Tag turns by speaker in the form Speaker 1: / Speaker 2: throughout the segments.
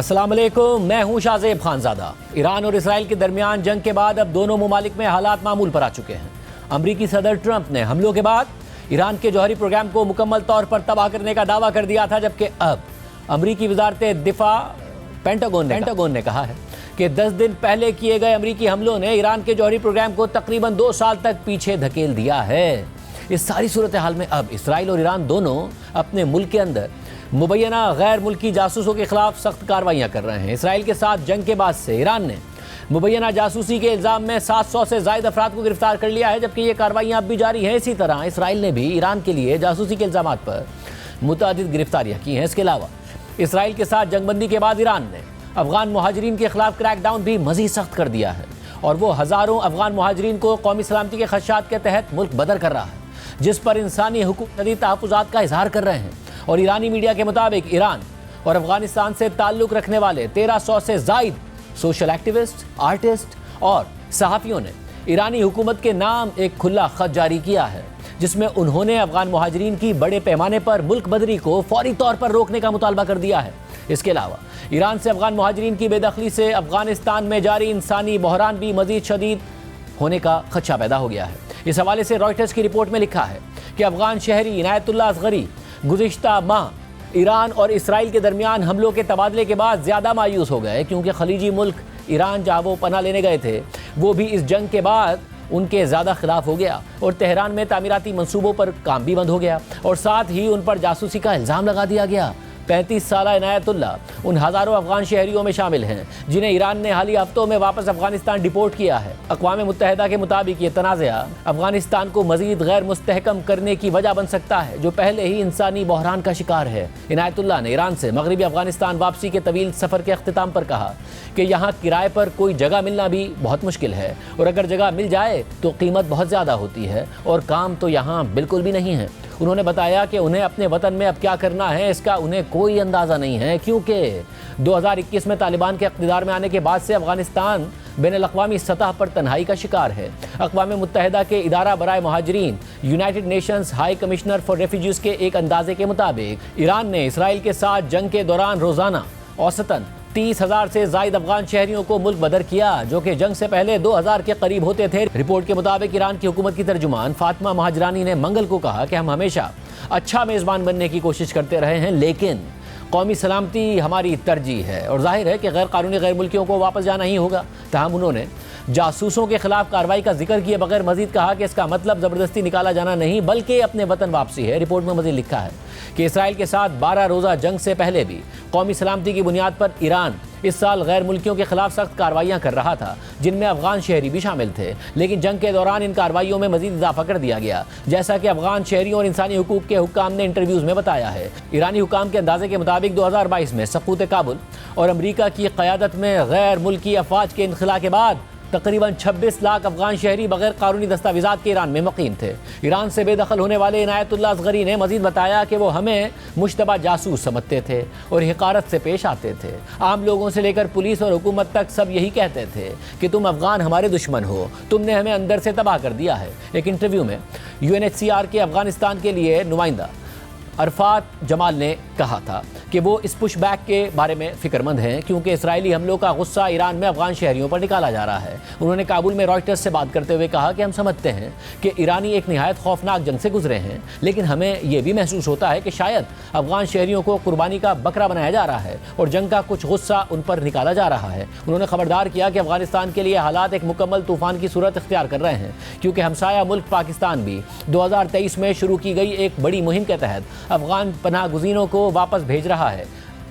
Speaker 1: अस्सलाम वालेकुम, मैं हूं शाहजेब खानजादा। ईरान और इसराइल के दरमियान जंग के बाद अब दोनों ममालिक में हालात मामूल पर आ चुके हैं। अमरीकी सदर ट्रंप ने हमलों के बाद ईरान के जौहरी प्रोग्राम को मुकम्मल तौर पर तबाह करने का दावा कर दिया था, जबकि अब अमरीकी वजारत दिफा पेंटागन ने कहा है कि 10 दिन पहले किए गए अमरीकी हमलों ने ईरान के जौहरी प्रोग्राम को तकरीबन 2 साल तक पीछे धकेल दिया है। इस सारी सूरत हाल में अब इसराइल और ईरान दोनों अपने मुल्क के अंदर मुबैना गैर मुल्की जासूसों के खिलाफ सख्त कार्रवाइयाँ कर रहे हैं। इसराइल के साथ जंग के बाद से ईरान ने मुबैना जासूसी के इल्ज़ाम में 700 से ज़ायद अफराद को गिरफ्तार कर लिया है, जबकि ये कार्रवाइयाँ अब भी जारी हैं। इसी तरह इसराइल ने भी ईरान के लिए जासूसी के इल्ज़ाम पर मुतअद्दिद गिरफ्तारियाँ की हैं। इसके अलावा इसराइल के साथ जंगबंदी के बाद ईरान ने अफगान मुहाजिरीन के खिलाफ क्रैकडाउन भी मज़ीद सख्त कर दिया है और वो हज़ारों अफगान मुहाजिरीन को कौमी सलामती के खदशात के तहत मुल्क बदर कर रहा है, जिस पर इंसानी हुकूक शदीद तहफ़्फ़ुज़ात का इजहार कर रहे हैं। और ईरानी मीडिया के मुताबिक ईरान और अफगानिस्तान से ताल्लुक़ रखने वाले 1300 से ज़ायद सोशल एक्टिविस्ट, आर्टिस्ट और सहाफ़ियों ने ईरानी हुकूमत के नाम एक खुला ख़त जारी किया है, जिसमें उन्होंने अफगान मुहाजिरीन की बड़े पैमाने पर मुल्क बदरी को फौरी तौर पर रोकने का मुतालबा कर दिया है। इसके अलावा ईरान से अफगान मुहाजिरीन की बेदखली से अफगानिस्तान में जारी इंसानी बहरान भी मज़ीद शदीद होने का खदशा पैदा हो गया है। इस हवाले से रॉयटर्स की रिपोर्ट में लिखा है कि अफगान शहरी इनायतुल्लाह असगरी गुज़िश्ता माह ईरान और इसराइल के दरमियान हमलों के तबादले के बाद ज़्यादा मायूस हो गए, क्योंकि खलीजी मुल्क ईरान जहाँ वो पनाह लेने गए थे वो भी इस जंग के बाद उनके ज़्यादा खिलाफ हो गया और तेहरान में तामीराती मंसूबों पर काम भी बंद हो गया और साथ ही उन पर जासूसी का इल्ज़ाम लगा दिया गया। 35 साला इनायतुल्लाह उन हज़ारों अफगान शहरियों में शामिल हैं जिन्हें ईरान ने हाल ही हफ्तों में वापस अफगानिस्तान डिपोर्ट किया है। अक़वाम मुत्तहिदा के मुताबिक ये तनाज़ा अफगानिस्तान को मज़ीद गैर मुस्तहकम करने की वजह बन सकता है, जो पहले ही इंसानी बहरान का शिकार है। इनायतुल्लाह ने ईरान से मगरबी अफगानिस्तान वापसी के तवील सफ़र के अख्तिताम पर कहा कि यहाँ किराए पर कोई जगह मिलना भी बहुत मुश्किल है और अगर जगह मिल जाए तो कीमत बहुत ज़्यादा होती है और काम तो यहाँ बिल्कुल भी नहीं है। उन्होंने बताया कि उन्हें अपने वतन में अब क्या करना है इसका उन्हें कोई अंदाज़ा नहीं है, क्योंकि 2021 में तालिबान के इक़्तिदार में आने के बाद से अफगानिस्तान बैनुल-अक़वामी सतह पर तन्हाई का शिकार है। अक़वाम मुत्तहिदा के इदारा बराए मुहाजिरीन United Nations High Commissioner for Refugees के एक अंदाजे के मुताबिक ईरान ने इसराइल के साथ जंग के दौरान रोज़ाना औसतन 30,000 से ज़ायद अफगान शहरियों को मुल्क बदर किया, जो कि जंग से पहले 2,000 के करीब होते थे। रिपोर्ट के मुताबिक ईरान की हुकूमत की तर्जुमान फातिमा महाजरानी ने मंगल को कहा कि हम हमेशा अच्छा मेज़बान बनने की कोशिश करते रहे हैं, लेकिन कौमी सलामती हमारी तरजीह है और जाहिर है कि गैर कानूनी गैर मुल्कियों को वापस जाना ही होगा। ताहम उन्होंने जासूसों के खिलाफ कार्रवाई का जिक्र किए बगैर मजीद कहा कि इसका मतलब ज़बरदस्ती निकाला जाना नहीं बल्कि अपने वतन वापसी है। रिपोर्ट में मजीद लिखा है कि इसराइल के साथ 12 रोज़ा जंग से पहले भी कौमी सलामती की बुनियाद पर ईरान इस साल गैर मुल्कियों के खिलाफ सख्त कार्रवाइयाँ कर रहा था, जिनमें अफगान शहरी भी शामिल थे, लेकिन जंग के दौरान इन कार्रवाइयों में मजीद इजाफा कर दिया गया, जैसा कि अफगान शहरियों और इंसानी हुकूक के हुक्काम ने इंटरव्यूज़ में बताया है। ईरानी हुक्काम के अंदाजे के मुताबिक 2022 में सकूत काबुल और अमरीका की क़यादत में गैर मुल्की अफवाज के इनखला के बाद तकरीबन 26 लाख अफगान शहरी बगैर कानूनी दस्तावेज़ात के ईरान में मुकीम थे। ईरान से बेदखल होने वाले इनायतुल्लाह असगरी ने मजीद बताया कि वो हमें मुश्तबा जासूस समझते थे और हिकारत से पेश आते थे। आम लोगों से लेकर पुलिस और हुकूमत तक सब यही कहते थे कि तुम अफगान हमारे दुश्मन हो, तुमने हमें अंदर से तबाह कर दिया है। एक इंटरव्यू में UNHCR के अफगानिस्तान के लिए नुमाइंदा अरफात जमाल ने कहा था कि वो इस पुशबैक के बारे में फ़िक्रमंद हैं, क्योंकि इसराइली हमलों का गुस्सा ईरान में अफगान शहरियों पर निकाला जा रहा है। उन्होंने काबुल में रॉयटर्स से बात करते हुए कहा कि हम समझते हैं कि ईरानी एक निहायत खौफनाक जंग से गुजरे हैं, लेकिन हमें यह भी महसूस होता है कि शायद अफगान शहरियों को कुर्बानी का बकरा बनाया जा रहा है और जंग का कुछ गुस्सा उन पर निकाला जा रहा है। उन्होंने खबरदार किया कि अफगानिस्तान के लिए हालात एक मुकम्मल तूफ़ान की सूरत इख्तियार कर रहे हैं, क्योंकि हमसाया मुल्क पाकिस्तान भी 2023 में शुरू की गई एक बड़ी मुहिम के तहत अफगान पनाह गुज़ीनों को वापस भेज रहा है।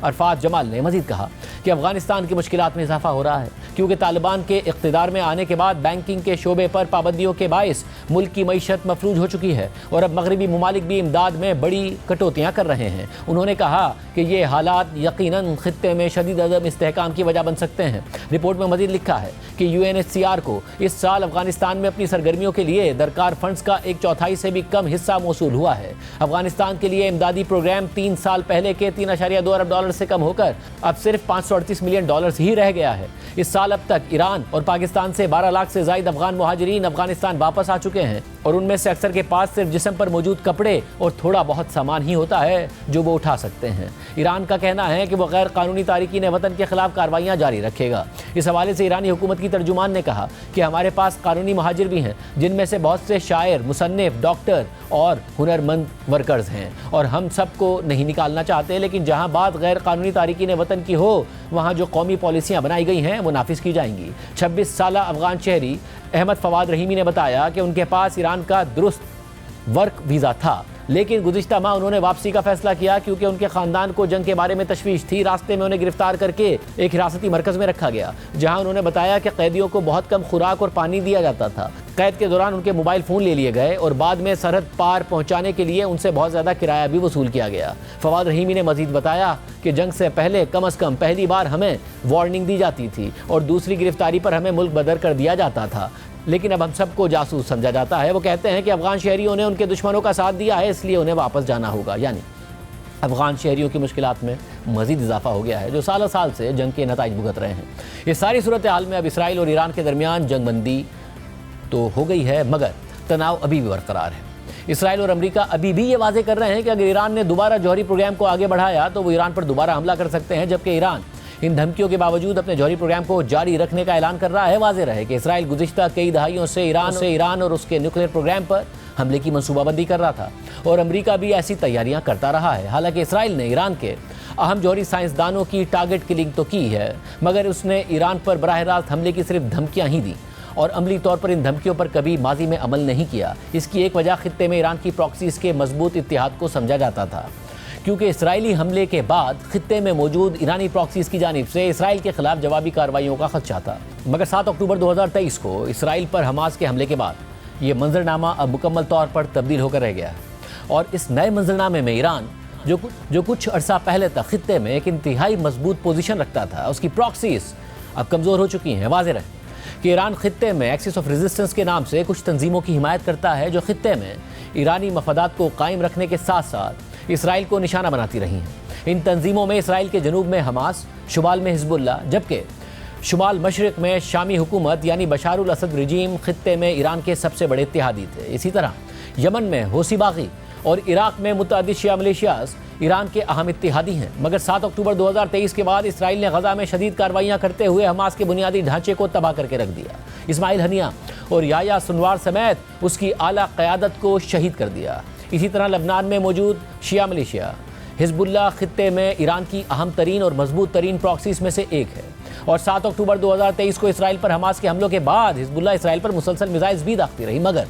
Speaker 1: अरफात जमाल ने मजीद कहा कि अफगानिस्तान की मुश्किलात में इजाफा हो रहा है, क्योंकि तालिबान के इक़्तिदार में आने के बाद बैंकिंग के शोबे पर पाबंदियों के बायस मुल्क की मईशत मफलूज हो चुकी है और अब मगरबी ममालिक भी इमदाद में बड़ी कटौतियाँ कर रहे हैं। उन्होंने कहा कि ये हालात यकीनन खित्ते में शदीद अदम इस्तेहकाम की वजह बन सकते हैं। रिपोर्ट में मजीद लिखा है कि UNHCR को इस साल अफगानिस्तान में अपनी सरगर्मियों के लिए दरकार फंड्स का 1/4 से भी कम हिस्सा मौसूल हुआ है। अफगानिस्तान के लिए इमदादी प्रोग्राम 3 साल पहले के $3.2 अरब से कम होकर अब सिर्फ $538 मिलियन ही रह गया है। इस साल अब तक ईरान और पाकिस्तान से 12 लाख से ज़ायद अफगान मुहाजिरीन अफगानिस्तान वापस आ चुके हैं। और उनमें से अक्सर के पास सिर्फ जिस्म पर मौजूद कपड़े और थोड़ा बहुत सामान ही होता है जो वो उठा सकते हैं। ईरान का कहना है कि वो गैर कानूनी तारिकीन वतन के खिलाफ कार्रवाइयाँ जारी रखेगा। इस हवाले से ईरानी हुकूमत की तर्जुमान ने कहा कि हमारे पास कानूनी महाजिर भी हैं, जिनमें से बहुत से शायर, मुसन्निफ, डॉक्टर और हुनरमंद वर्कर्स हैं, और हम सबको नहीं निकालना चाहते, लेकिन जहाँ बात गैर कानूनी तारिकीन वतन की हो वहाँ जो कौमी पॉलिसियाँ बनाई गई हैं वो नाफिज की जाएंगी। 26 साला अफगान शहरी अहमद फवाद रहीमी ने बताया कि उनके पास ईरान का दुरुस्त वर्क वीज़ा था, लेकिन गुज़िश्ता माह उन्होंने वापसी का फैसला किया क्योंकि उनके ख़ानदान को जंग के बारे में तशवीश थी। रास्ते में उन्हें गिरफ्तार करके एक हिरासती मरकज़ में रखा गया, जहां उन्होंने बताया कि कैदियों को बहुत कम खुराक और पानी दिया जाता था। कैद के दौरान उनके मोबाइल फ़ोन ले लिए गए और बाद में सरहद पार पहुंचाने के लिए उनसे बहुत ज़्यादा किराया भी वसूल किया गया। फवाद रहीमी ने मजीद बताया कि जंग से पहले कम अज़ कम पहली बार हमें वार्निंग दी जाती थी और दूसरी गिरफ्तारी पर हमें मुल्क बदर कर दिया जाता था, लेकिन अब हम सबको जासूस समझा जाता है। वो कहते हैं कि अफगान शहरियों ने उनके दुश्मनों का साथ दिया है, इसलिए उन्हें वापस जाना होगा। यानी अफगान शहरियों की मुश्किलात में मज़ीद इजाफा हो गया है, जो सालों साल से जंग के नताइज भुगत रहे हैं। ये सारी सूरत हाल में अब इसराइल और ईरान के दरमियान जंगबंदी तो हो गई है, मगर तनाव अभी भी बरकरार है। इसराइल और अमेरिका अभी भी ये वाजे कर रहे हैं कि अगर ईरान ने दोबारा जौहरी प्रोग्राम को आगे बढ़ाया तो वो ईरान पर दोबारा हमला कर सकते हैं, जबकि ईरान इन धमकियों के बावजूद अपने जौहरी प्रोग्राम को जारी रखने का ऐलान कर रहा है। वाज़ेह रहे कि इसराइल गुज़िश्ता कई दहाइयों से ईरान और उसके न्यूक्लियर प्रोग्राम पर हमले की मनसूबाबंदी कर रहा था और अमेरिका भी ऐसी तैयारियां करता रहा है। हालांकि इसराइल ने ईरान के अहम जौहरी साइंसदानों की टारगेट किलिंग तो की है, मगर उसने ईरान पर बराह रास्त हमले की सिर्फ धमकियाँ ही दी और अमली तौर पर इन धमकियों पर कभी माजी में अमल नहीं किया। इसकी एक वजह खित्ते में ईरान की प्रॉक्सीज के मजबूत इत्तेहाद को समझा जाता था, क्योंकि इसराइली हमले के बाद खित्ते में मौजूद ईरानी प्रॉक्सीज की जानिब से इसराइल के खिलाफ जवाबी कार्रवाइयों का खदशा था। मगर 7 अक्टूबर 2023 को इसराइल पर हमास के हमले के बाद ये मंजरनामा अब मुकम्मल तौर पर तब्दील होकर रह गया है और इस नए मंजरनामे में ईरान जो कुछ अरसा पहले तक खित्ते में एक इंतहाई मजबूत पोजीशन रखता था, उसकी प्रॉक्सीज अब कमज़ोर हो चुकी हैं। वाज़ेह रहे कि ईरान खित्ते में एक्सिस ऑफ रेजिस्टेंस के नाम से कुछ तंजीमों की हिमायत करता है, जो खित्ते में ईरानी मफादात को कायम रखने के साथ साथ इसराइल को निशाना बनाती रही हैं। इन तंजीमों में इसराइल के जनूब में हमास, शुमाल में हिजबुल्लाह, जबकि शुमाल मशरिक में शामी हुकूमत यानी बशारुल असद रजीम खित्ते में ईरान के सबसे बड़े इत्तेहादी थे। इसी तरह यमन में हौसी बागी और इराक में मुतअद्दिद शिया मिलिशियाज ईरान के अहम इत्तेहादी हैं। मगर 7 अक्टूबर 2023 के बाद इसराइल ने गजा में शदीद कार्रवाइयाँ करते हुए हमास के बुनियादी ढांचे को तबाह करके रख दिया। इस्माइल हनिया और याया सुनवार समेत उसकी आला क़यादत को शहीद कर दिया। इसी तरह लबनान में मौजूद शिया मिलिशिया हिजबुल्लाह खित्ते में ईरान की अहम तरीन और मजबूत तरीन प्रॉक्सीज में से एक है और 7 अक्टूबर 2023 को इसराइल पर हमास के हमलों के बाद हिजबुल्लाह इसराइल पर मुसलसल मिसाइल्स भी दागती रही, मगर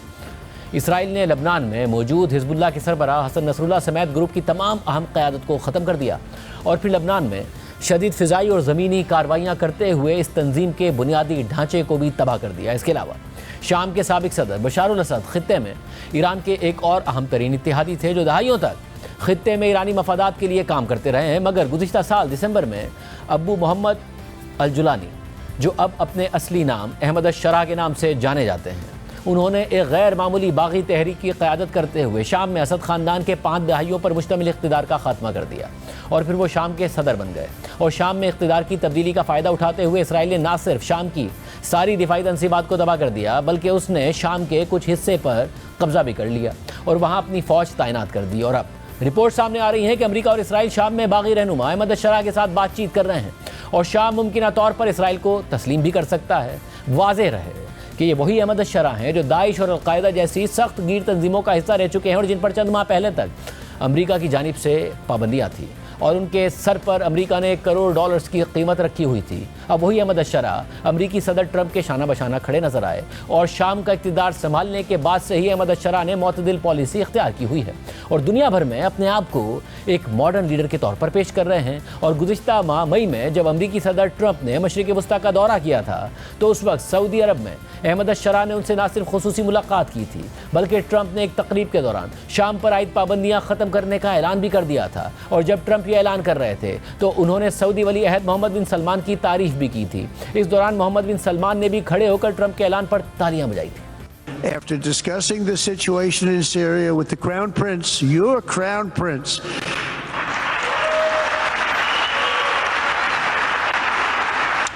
Speaker 1: इसराइल ने लबनान में मौजूद हिजबुल्लाह के सरबराह हसन नसरुल्लाह समेत ग्रुप की तमाम अहम क़यादत को ख़त्म कर दिया और फिर लबनान में शदीद फ़िज़ाई और ज़मीनी कार्रवाइयाँ करते हुए इस तंजीम के बुनियादी ढांचे को भी तबाह कर दिया। इसके अलावा शाम के साबिक सदर बशारुल असद खित्ते में ईरान के एक और अहम तरीन इत्तेहादी थे, जो दहाइयों तक खित्ते में ईरानी मफादात के लिए काम करते रहे हैं। मगर गुज़िश्ता साल दिसंबर में अबू मोहम्मद अल जुलानी, जो अब अपने असली नाम अहमद अश-शरा के नाम से जाने जाते हैं, उन्होंने एक गैर मामूली बागी तहरीक की क़यादत करते हुए शाम में असद ख़ानदान के 5 दहाइयों पर मुश्तमिल इक़्तिदार का खात्मा कर दिया और फिर वो शाम के सदर बन गए और शाम में इक़्तिदार की तब्दीली का फ़ायदा उठाते हुए इसराइल ने न सिर्फ शाम की सारी दिफाई तंसीबात को तबाह कर दिया, बल्कि उसने शाम के कुछ हिस्से पर कब्ज़ा भी कर लिया और वहाँ अपनी फ़ौज तैनात कर दी। और अब रिपोर्ट सामने आ रही है कि अमेरिका और इसराइल शाम में बागी रहनुमा अहमद अश-शरा के साथ बातचीत कर रहे हैं और शाम मुमकिन तौर पर इसराइल को तस्लीम भी कर सकता है। वाज़ेह रहे कि ये वही अहमद अश-शरा हैं जो दाइश और अल-कायदा जैसी सख्त गीर तंजीमों का हिस्सा रह चुके हैं और जिन पर चंद माह पहले तक अमेरिका की जानिब से पाबंदियाँ थी और उनके सर पर अमेरिका ने $1 करोड़ की कीमत रखी हुई थी। अब वही अहमद अश-शरा अमेरिकी सदर ट्रंप के शाना बशाना खड़े नजर आए और शाम का इक़्तिदार संभालने के बाद से ही अहमद अश-शरा ने मोतदिल पॉलिसी इख्तियार की हुई है और दुनिया भर में अपने आप को एक मॉडर्न लीडर के तौर पर पेश कर रहे हैं। और गुज़िश्ता माह मई में जब अमेरिकी सदर ट्रंप ने मशरिक़ वस्ता का दौरा किया था, तो उस वक्त सऊदी अरब में अहमद अश-शरा ने उनसे न सिर्फ खुसूसी मुलाकात की थी, बल्कि ट्रंप ने एक तकरीब के दौरान शाम पर आयद पाबंदियाँ ख़त्म करने का ऐलान भी कर दिया था। और जब ट्रंप ये ऐलान कर रहे थे तो उन्होंने सऊदी वली अहद मोहम्मद बिन सलमान की तारीफ भी की थी। इस दौरान मोहम्मद बिन सलमान ने भी खड़े होकर ट्रंप के ऐलान पर तालियां बजाई थी।
Speaker 2: After discussing the situation in Syria with the Crown Prince, your Crown Prince,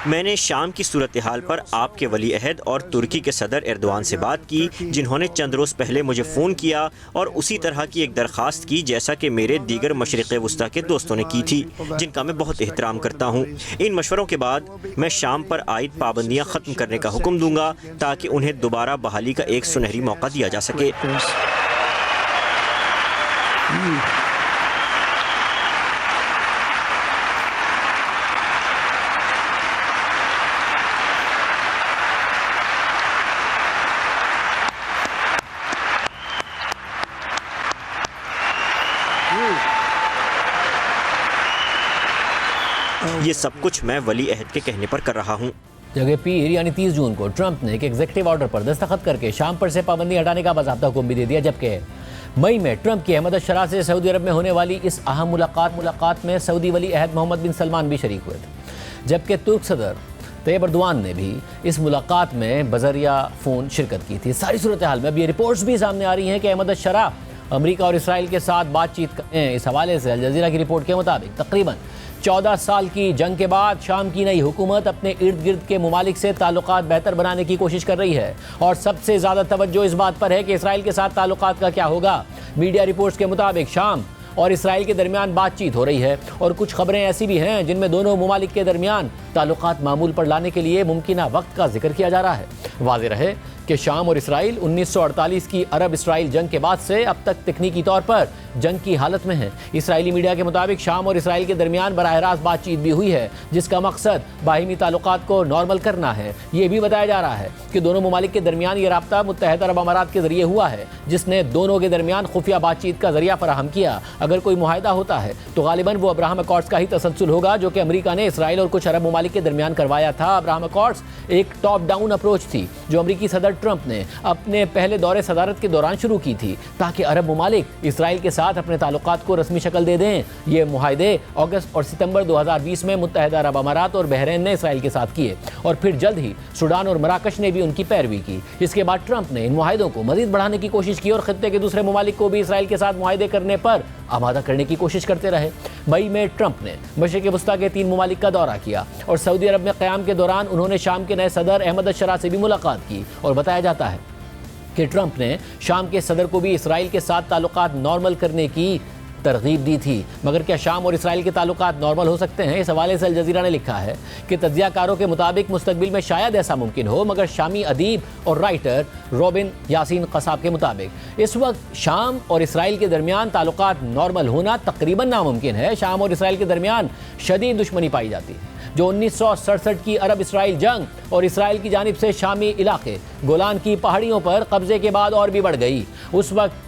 Speaker 3: मैंने शाम की सूरत हाल पर आपके वली अहद और तुर्की के सदर एर्दोआन से बात की, जिन्होंने चंद रोज़ पहले मुझे फ़ोन किया और उसी तरह की एक दरख्वास्त की जैसा कि मेरे दीगर मशरिक़ वस्ता के दोस्तों ने की थी, जिनका मैं बहुत एहतराम करता हूँ। इन मशवरों के बाद मैं शाम पर आयद पाबंदियाँ ख़त्म करने का हुक्म दूंगा ताकि उन्हें दोबारा बहाली का एक सुनहरी मौका दिया जा सके। ये सब कुछ मैं वली अहद के कहने पर कर रहा हूँ।
Speaker 1: जगह पीर यानी 30 जून को ट्रंप ने एक एग्जीक्यूटिव ऑर्डर पर दस्तखत करके शाम पर से पाबंदी हटाने का बाज़ाब्ता हुक्म भी दे दिया, जबकि मई में ट्रंप की अहमद अश-शरा से सऊदी अरब में होने वाली इस अहम मुलाकात में सऊदी वली अहद मोहम्मद बिन सलमान भी शरीक हुए थे, जबकि तुर्क सदर तैयब एर्दोआन ने भी इस मुलाकात में बजरिया फ़ोन शिरकत की थी। सारी सूरत हाल में अब ये रिपोर्ट्स भी सामने आ रही हैं कि अहमद अश-शरा अमरीका और इसराइल के साथ बातचीत करें। इस हवाले से अल जज़ीरा की रिपोर्ट के मुताबिक तकरीबन 14 साल की जंग के बाद शाम की नई हुकूमत अपने इर्द गिर्द के मुमालिक से ताल्लुकात बेहतर बनाने की कोशिश कर रही है और सबसे ज़्यादा तवज्जो इस बात पर है कि इसराइल के साथ ताल्लुकात का क्या होगा। मीडिया रिपोर्ट्स के मुताबिक शाम और इसराइल के दरमियान बातचीत हो रही है और कुछ खबरें ऐसी भी हैं जिनमें दोनों मुमालिक के दरमियान ताल्लुकात मामूल पर लाने के लिए मुमकिना वक्त का जिक्र किया जा रहा है। वाज़ेह रहे कि शाम और इसराइल 1948 की अरब इसराइल जंग के बाद से अब तक तकनीकी तौर पर जंग की हालत में है। इसराइली मीडिया के मुताबिक शाम और इसराइल के दरमियान बराह रास्त बातचीत भी हुई है, जिसका मकसद बाहिमी ताल्लुकात को नॉर्मल करना है। ये भी बताया जा रहा है कि दोनों ममालिक के दरमियान ये राब्ता मुत्तहदा अरब अमारात के जरिए हुआ है, जिसने दोनों के दरमियान खुफिया बातचीत का जरिया फराहम किया। अगर कोई मुआहदा होता है तो गालिबन वो अब्राहम अकॉर्ड्स का ही तसलसल होगा, जो कि अमरीका ने इसराइल और कुछ अरब ममालिक के दरमियान करवाया था। अब्राहम अकॉर्ड्स एक टॉप डाउन अप्रोच थी जो अमरीकी सदर ट्रंप ने अपने पहले दौरे सदारत के दौरान शुरू की थी, ताकि अरब ममालिक इसराइल के साथ अपने ताल्लुकात को रस्मी शक्ल दे दें। ये मुआहदे अगस्त और सितंबर 2020 में मुत्तहदा अरब अमारात और बहरीन ने इसराइल के साथ किए और फिर जल्द ही सूडान और मराकश ने भी उनकी पैरवी की। इसके बाद ट्रंप ने इन मुआहदों को मजीद बढ़ाने की कोशिश की और खित्ते के दूसरे ममालिक को भी इसराइल के साथ मुआहदे करने पर आमादा करने की कोशिश करते रहे। मई में ट्रंप ने मशरिक़ वस्ता के 3 ममालिक का दौरा किया और सऊदी अरब में क़याम के दौरान उन्होंने शाम के नए सदर अहमद अश-शरा से भी मुलाकात की और बताया जाता है कि ट्रंप ने शाम के सदर को भी इसराइल के साथ ताल्लुकात नॉर्मल करने की तरगीब दी थी। मगर क्या शाम और इसराइल के ताल्लुकात नॉर्मल हो सकते हैं? इस हवाले से अल जज़ीरा ने लिखा है कि तज्ज़ियाकारों के मुताबिक मुस्तकबिल में शायद ऐसा मुमकिन हो, मगर शामी अदीब और राइटर रॉबिन यासीन क़साब के मुताबिक इस वक्त शाम और इसराइल के दरमियान ताल्लुकात नॉर्मल होना तकरीबन नामुमकिन है। शाम और इसराइल के दरमियान शदीद दुश्मनी पाई जाती है, जो 1967 की अरब इसराइल जंग और इसराइल की जानिब से शामी इलाके गोलान की पहाड़ियों पर कब्जे के बाद और भी बढ़ गई। उस वक्त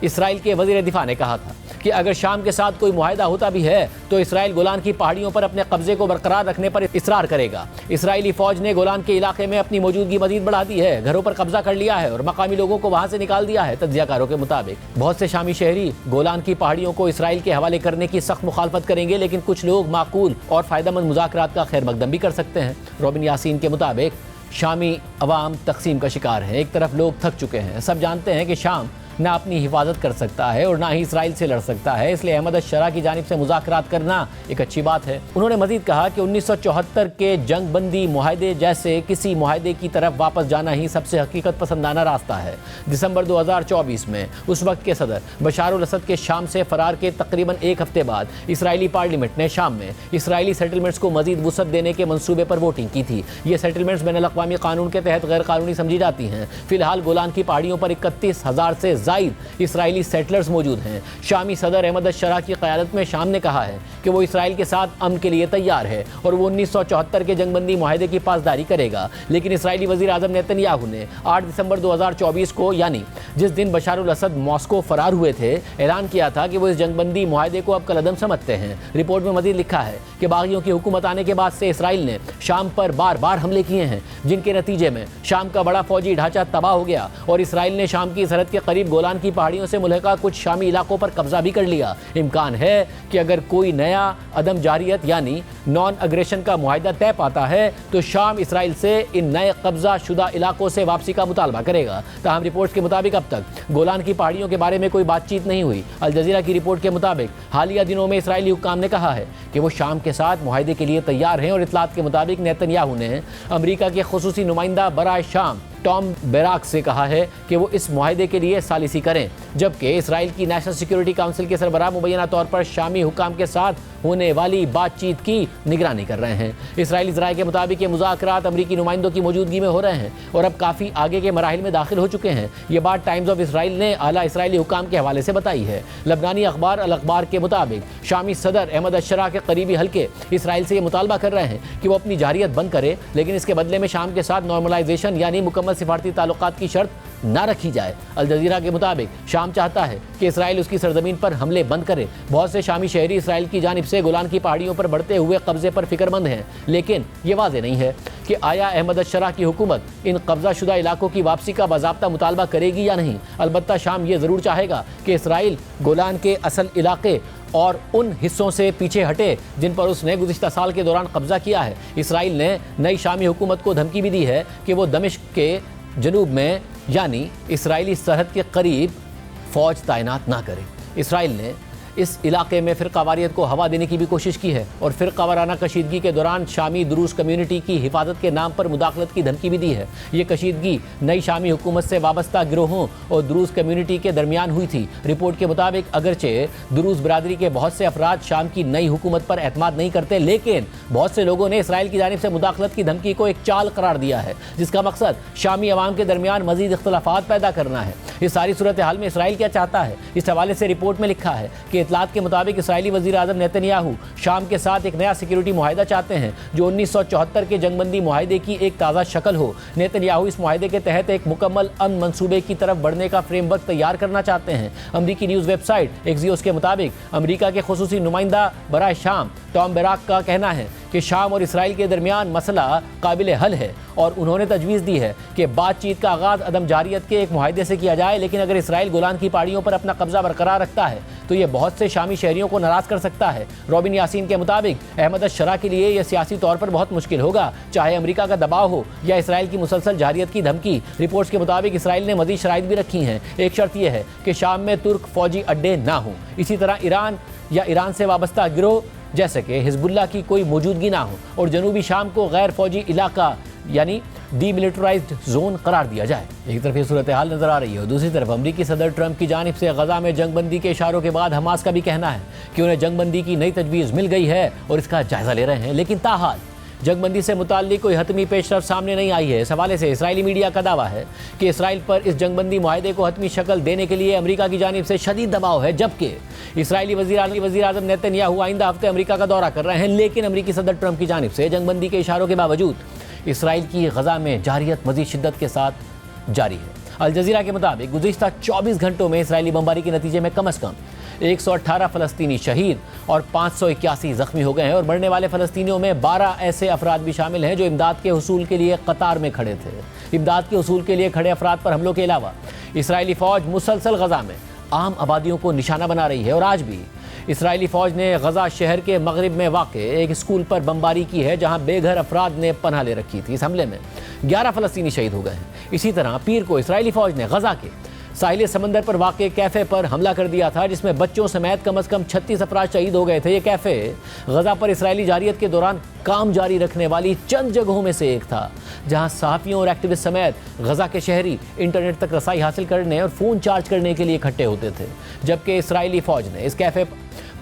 Speaker 1: इसराइल के वज़ीर दिफा ने कहा था कि अगर शाम के साथ कोई मुआहदा होता भी है तो इसराइल गोलान की पहाड़ियों पर अपने कब्जे को बरकरार रखने पर इसरार करेगा। इसराइली फ़ौज ने गोलान के इलाके में अपनी मौजूदगी मजीद बढ़ा दी है, घरों पर कब्जा कर लिया है और मकामी लोगों को वहाँ से निकाल दिया है। तज्ज़ियाकारों के मुताबिक बहुत से शामी शहरी गोलान की पहाड़ियों को इसराइल के हवाले करने की सख्त मुखालफत करेंगे, लेकिन कुछ लोग माकूल और फ़ायदेमंद मुज़ाकरात का खैर मकदम भी कर सकते हैं। रॉबिन यासीन के मुताबिक शामी अवाम तकसीम का शिकार है। एक तरफ लोग थक चुके हैं, सब जानते हैं कि शाम ना अपनी हिफाजत कर सकता है और ना ही इसराइल से लड़ सकता है, इसलिए अहमद अश-शरा की जानिब से मुज़ाकरात करना एक अच्छी बात है। उन्होंने मजीद कहा कि 1974 के जंग बंदी मुआहदे जैसे किसी मुआहदे की तरफ वापस जाना ही सबसे हकीकत पसंदाना रास्ता है। दिसंबर 2024 में उस वक्त के सदर बशार अल असद के शाम से फरार के तकरीबन एक हफ्ते बाद इसराइली पार्लियामेंट ने शाम में इसराइली सेटलमेंट्स को मजीद वुसअत देने के मंसूबे पर वोटिंग की थी। ये सेटलमेंट्स बैनुल अक़वामी कानून के तहत गैर कानूनी समझी जाती हैं। फिलहाल गोलान की पहाड़ियों पर 31,000 से ज़ायद इसराइली सेटलर्स मौजूद हैं। शामी सदर अहमद अश-शरा की क़यादत में शाम ने कहा है कि वो इसराइल के साथ अमन के लिए तैयार है और वो 1974 के जंगबंदी मुआहदे की पासदारी करेगा। लेकिन इसराइली वज़ीर आज़म नेतन्याहू ने 8 दिसंबर 2024 को, यानी जिस दिन बशार अल असद मॉस्को फरार हुए थे, ऐलान किया था कि वो इस जंगबंदी मुआहदे को अब कलअदम समझते हैं। रिपोर्ट में मज़ीद लिखा है कि बागियों की हुकूमत आने के बाद से इसराइल ने शाम पर बार बार हमले किए हैं, जिनके नतीजे में शाम का बड़ा फौजी ढांचा तबाह हो गया और इसराइल ने शाम की सरहद के करीब गोलान की पहाड़ियों से मुल्हका कुछ शामी इलाकों पर कब्जा भी कर लिया। इम्कान है कि अगर कोई नया अदम जारियत यानी नॉन अग्रेशन का मुआहदा तय पाता है तो शाम इसराइल से इन नए कब्जा शुदा इलाकों से वापसी का मुतालबा करेगा। ताहम रिपोर्ट्स के मुताबिक अब तक गोलान की पहाड़ियों के बारे में कोई बातचीत नहीं हुई। अल जजीरा की रिपोर्ट के मुताबिक हालिया दिनों में इसराइली हुक्काम ने कहा है कि वो शाम के साथ मुआहदे के लिए तैयार हैं और इतलात के मुताबिक नेतन्याहू ने अमरीका के खुसूसी नुमाइंदा बराए शाम टॉम बेराक से कहा है कि वो इस मुआहदे के लिए सालिसी करें, जबकि इसराइल की नेशनल सिक्योरिटी काउंसिल के सरबराह मुबैना तौर पर शामी हुक्काम के साथ होने वाली बातचीत की निगरानी कर रहे हैं। इसराइली ज़राए के मुताबिक ये मुज़ाकरात अमरीकी नुमाइंदों की मौजूदगी में हो रहे हैं और अब काफ़ी आगे के मराहिल में दाखिल हो चुके हैं। ये बात टाइम्स ऑफ इसराइल ने आला इसराइली हुक्काम के हवाले से बताई है। लबनानी अखबार अल अखबार के मुताबिक शामी सदर अहमद अशरा के करीबी हल्के इसराइल से ये मुतालबा कर रहे हैं कि वो अपनी जारियत बंद करे, लेकिन इसके बदले में शाम के साथ नॉर्मलाइजेशन यानी मुकम्मल सिफारती ताल्लुकात की शर्त ना रखी जाए। अल जजीरा के मुताबिक शाम चाहता है कि इसराइल उसकी सरजमीन पर हमले बंद करे। बहुत से शामी शहरी इसराइल की जानिब से गोलान की पहाड़ियों पर बढ़ते हुए कब्जे पर फिक्रमंद हैं, लेकिन ये वाज़े नहीं है कि आया अहमद अशरा की हुकूमत इन कब्जा शुदा इलाकों की वापसी का बाज़ाब्ता मुतालबा करेगी या नहीं। अलबत्ता शाम ये ज़रूर चाहेगा कि इसराइल गोलान के असल इलाके और उन हिस्सों से पीछे हटे जिन पर उसने गुज़िश्ता साल के दौरान कब्जा किया है। इसराइल ने नई शामी हुकूमत को धमकी भी दी है कि वो दमिश्क के जनूब में यानी इसराइली सरहद के करीब फ़ौज तैनात ना करे। इसराइल ने इस इलाके में फ़िरक़ावारियत को हवा देने की भी कोशिश की है और फ़िरक़ावाराना कशीदगी के दौरान शामी दुरूस कम्यूनिटी की हिफाजत के नाम पर मुदाखलत की धमकी भी दी है। ये कशीदगी नई शामी हुकूमत से वाबस्ता गिरोहों और दुरूस कम्यूनिटी के दरमियान हुई थी। रिपोर्ट के मुताबिक अगरचे दुरूस बरादरी के बहुत से अफराद शाम की नई हुकूमत पर एतमाद नहीं करते, लेकिन बहुत से लोगों ने इसराइल की जानिब से मुदाखलत की धमकी को एक चाल करार दिया है जिसका मकसद शामी अवाम के दरमियान मज़ीद इख्तलाफात पैदा करना है। इस सारी सूरत हाल में इसराइल क्या चाहता है, इस हवाले से रिपोर्ट में लिखा है कि इतलात के मुताबिक इसराइली वज़ीर आज़म नेतन्याहू शाम के साथ एक नया सिक्योरिटी मुआहदा चाहते हैं जो 1974 के जंगबंदी मुआहदे की एक ताज़ा शक्ल हो। नेतन्याहू इस मुआहदे के तहत एक मुकम्मल अमन मंसूबे की तरफ बढ़ने का फ्रेमवर्क तैयार करना चाहते हैं। अमरीकी न्यूज़ वेबसाइट एक्सियोस के मुताबिक अमरीका के खुसूसी नुमाइंदा बराए शाम टॉम बेराक का कहना है कि शाम और इसराइल के दरमियान मसला काबिल हल है और उन्होंने तजवीज़ दी है कि बातचीत का आगाज़ अदम जारियत के एक मुआहदे से किया जाए, लेकिन अगर इसराइल गोलान की पहाड़ियों पर अपना कब्जा बरकरार रखता है तो ये बहुत से शामी शहरियों को नाराज़ कर सकता है। रॉबिन यासीन के मुताबिक अहमद अशरा के लिए यह सियासी तौर पर बहुत मुश्किल होगा, चाहे अमरीका का दबाव हो या इसराइल की मुसलसल जारियत की धमकी। रिपोर्ट्स के मुताबिक इसराइल ने मज़ीद शराइत भी रखी हैं। एक शर्त यह है कि शाम में तुर्क फौजी अड्डे ना हों, इसी तरह ईरान या ईरान से वाबस्ता गिरोह जैसे कि हिजबुल्लाह की कोई मौजूदगी ना हो और जनूबी शाम को गैर फौजी इलाका यानी डीमिलिटराइज्ड जोन करार दिया जाए। एक तरफ ये सूरत हाल नजर आ रही है, दूसरी तरफ अमरीकी सदर ट्रंप की जानिब से गजा में जंगबंदी के इशारों के बाद हमास का भी कहना है कि उन्हें जंगबंदी की नई तजवीज़ मिल गई है और इसका जायजा ले रहे हैं, लेकिन ताहाल जंगबंदी से मुताल्लिक कोई हतमी पेशरफ सामने नहीं आई है। इस हवाले से इसराइली मीडिया का दावा है कि इसराइल पर इस जंगबंदी मुआहदे को हतमी शक्ल देने के लिए अमरीका की जानिब से शदीद दबाव है, जबकि इसराइली वज़ीर आज़म नेतन्याहू आइंदा हफ्ते अमरीका का दौरा कर रहे हैं, लेकिन अमरीकी सदर ट्रंप की जानिब से जंगबंदी के इशारों के बावजूद इसराइल की गजा में जारियत मज़ीद शिद्दत के साथ जारी है। अल जजीरा के मुताबिक गुज़िश्ता 24 घंटों में इसराइली बमबारी के नतीजे में कम अज़ कम 118 फ़लस्तीनी शहीद और 581 ज़ख्मी हो गए हैं और मरने वाले फ़लस्तीनियों में 12 ऐसे अफराद भी शामिल हैं जो इमदाद के हुसूल के लिए कतार में खड़े थे। इमदाद के हुसूल के लिए खड़े अफराद पर हमलों के अलावा इसराइली फ़ौज मुसलसल गजा में आम आबादियों को निशाना बना रही है और आज भी इसराइली फ़ौज ने गजा शहर के मगरिब में वाक़े एक स्कूल पर बमबारी की है जहां बेघर अफराद ने पनाह ले रखी थी। इस हमले में 11 फ़लस्तीनी शहीद हो गए हैं। इसी तरह पीर को इसराइली फ़ौज ने गजा के साहिल समंदर पर वाक़े कैफ़े पर हमला कर दिया था जिसमें बच्चों समेत कम अज़ कम 36 अफराद शहीद हो गए थे। ये कैफ़े गजा पर इसराइली जारियत के दौरान काम जारी रखने वाली चंद जगहों में से एक था जहां सहाफ़ियों और एक्टिविस्ट समेत गजा के शहरी इंटरनेट तक रसाई हासिल करने और फ़ोन चार्ज करने के लिए इकट्ठे होते थे, जबकि इसराइली फ़ौज ने इस कैफ़े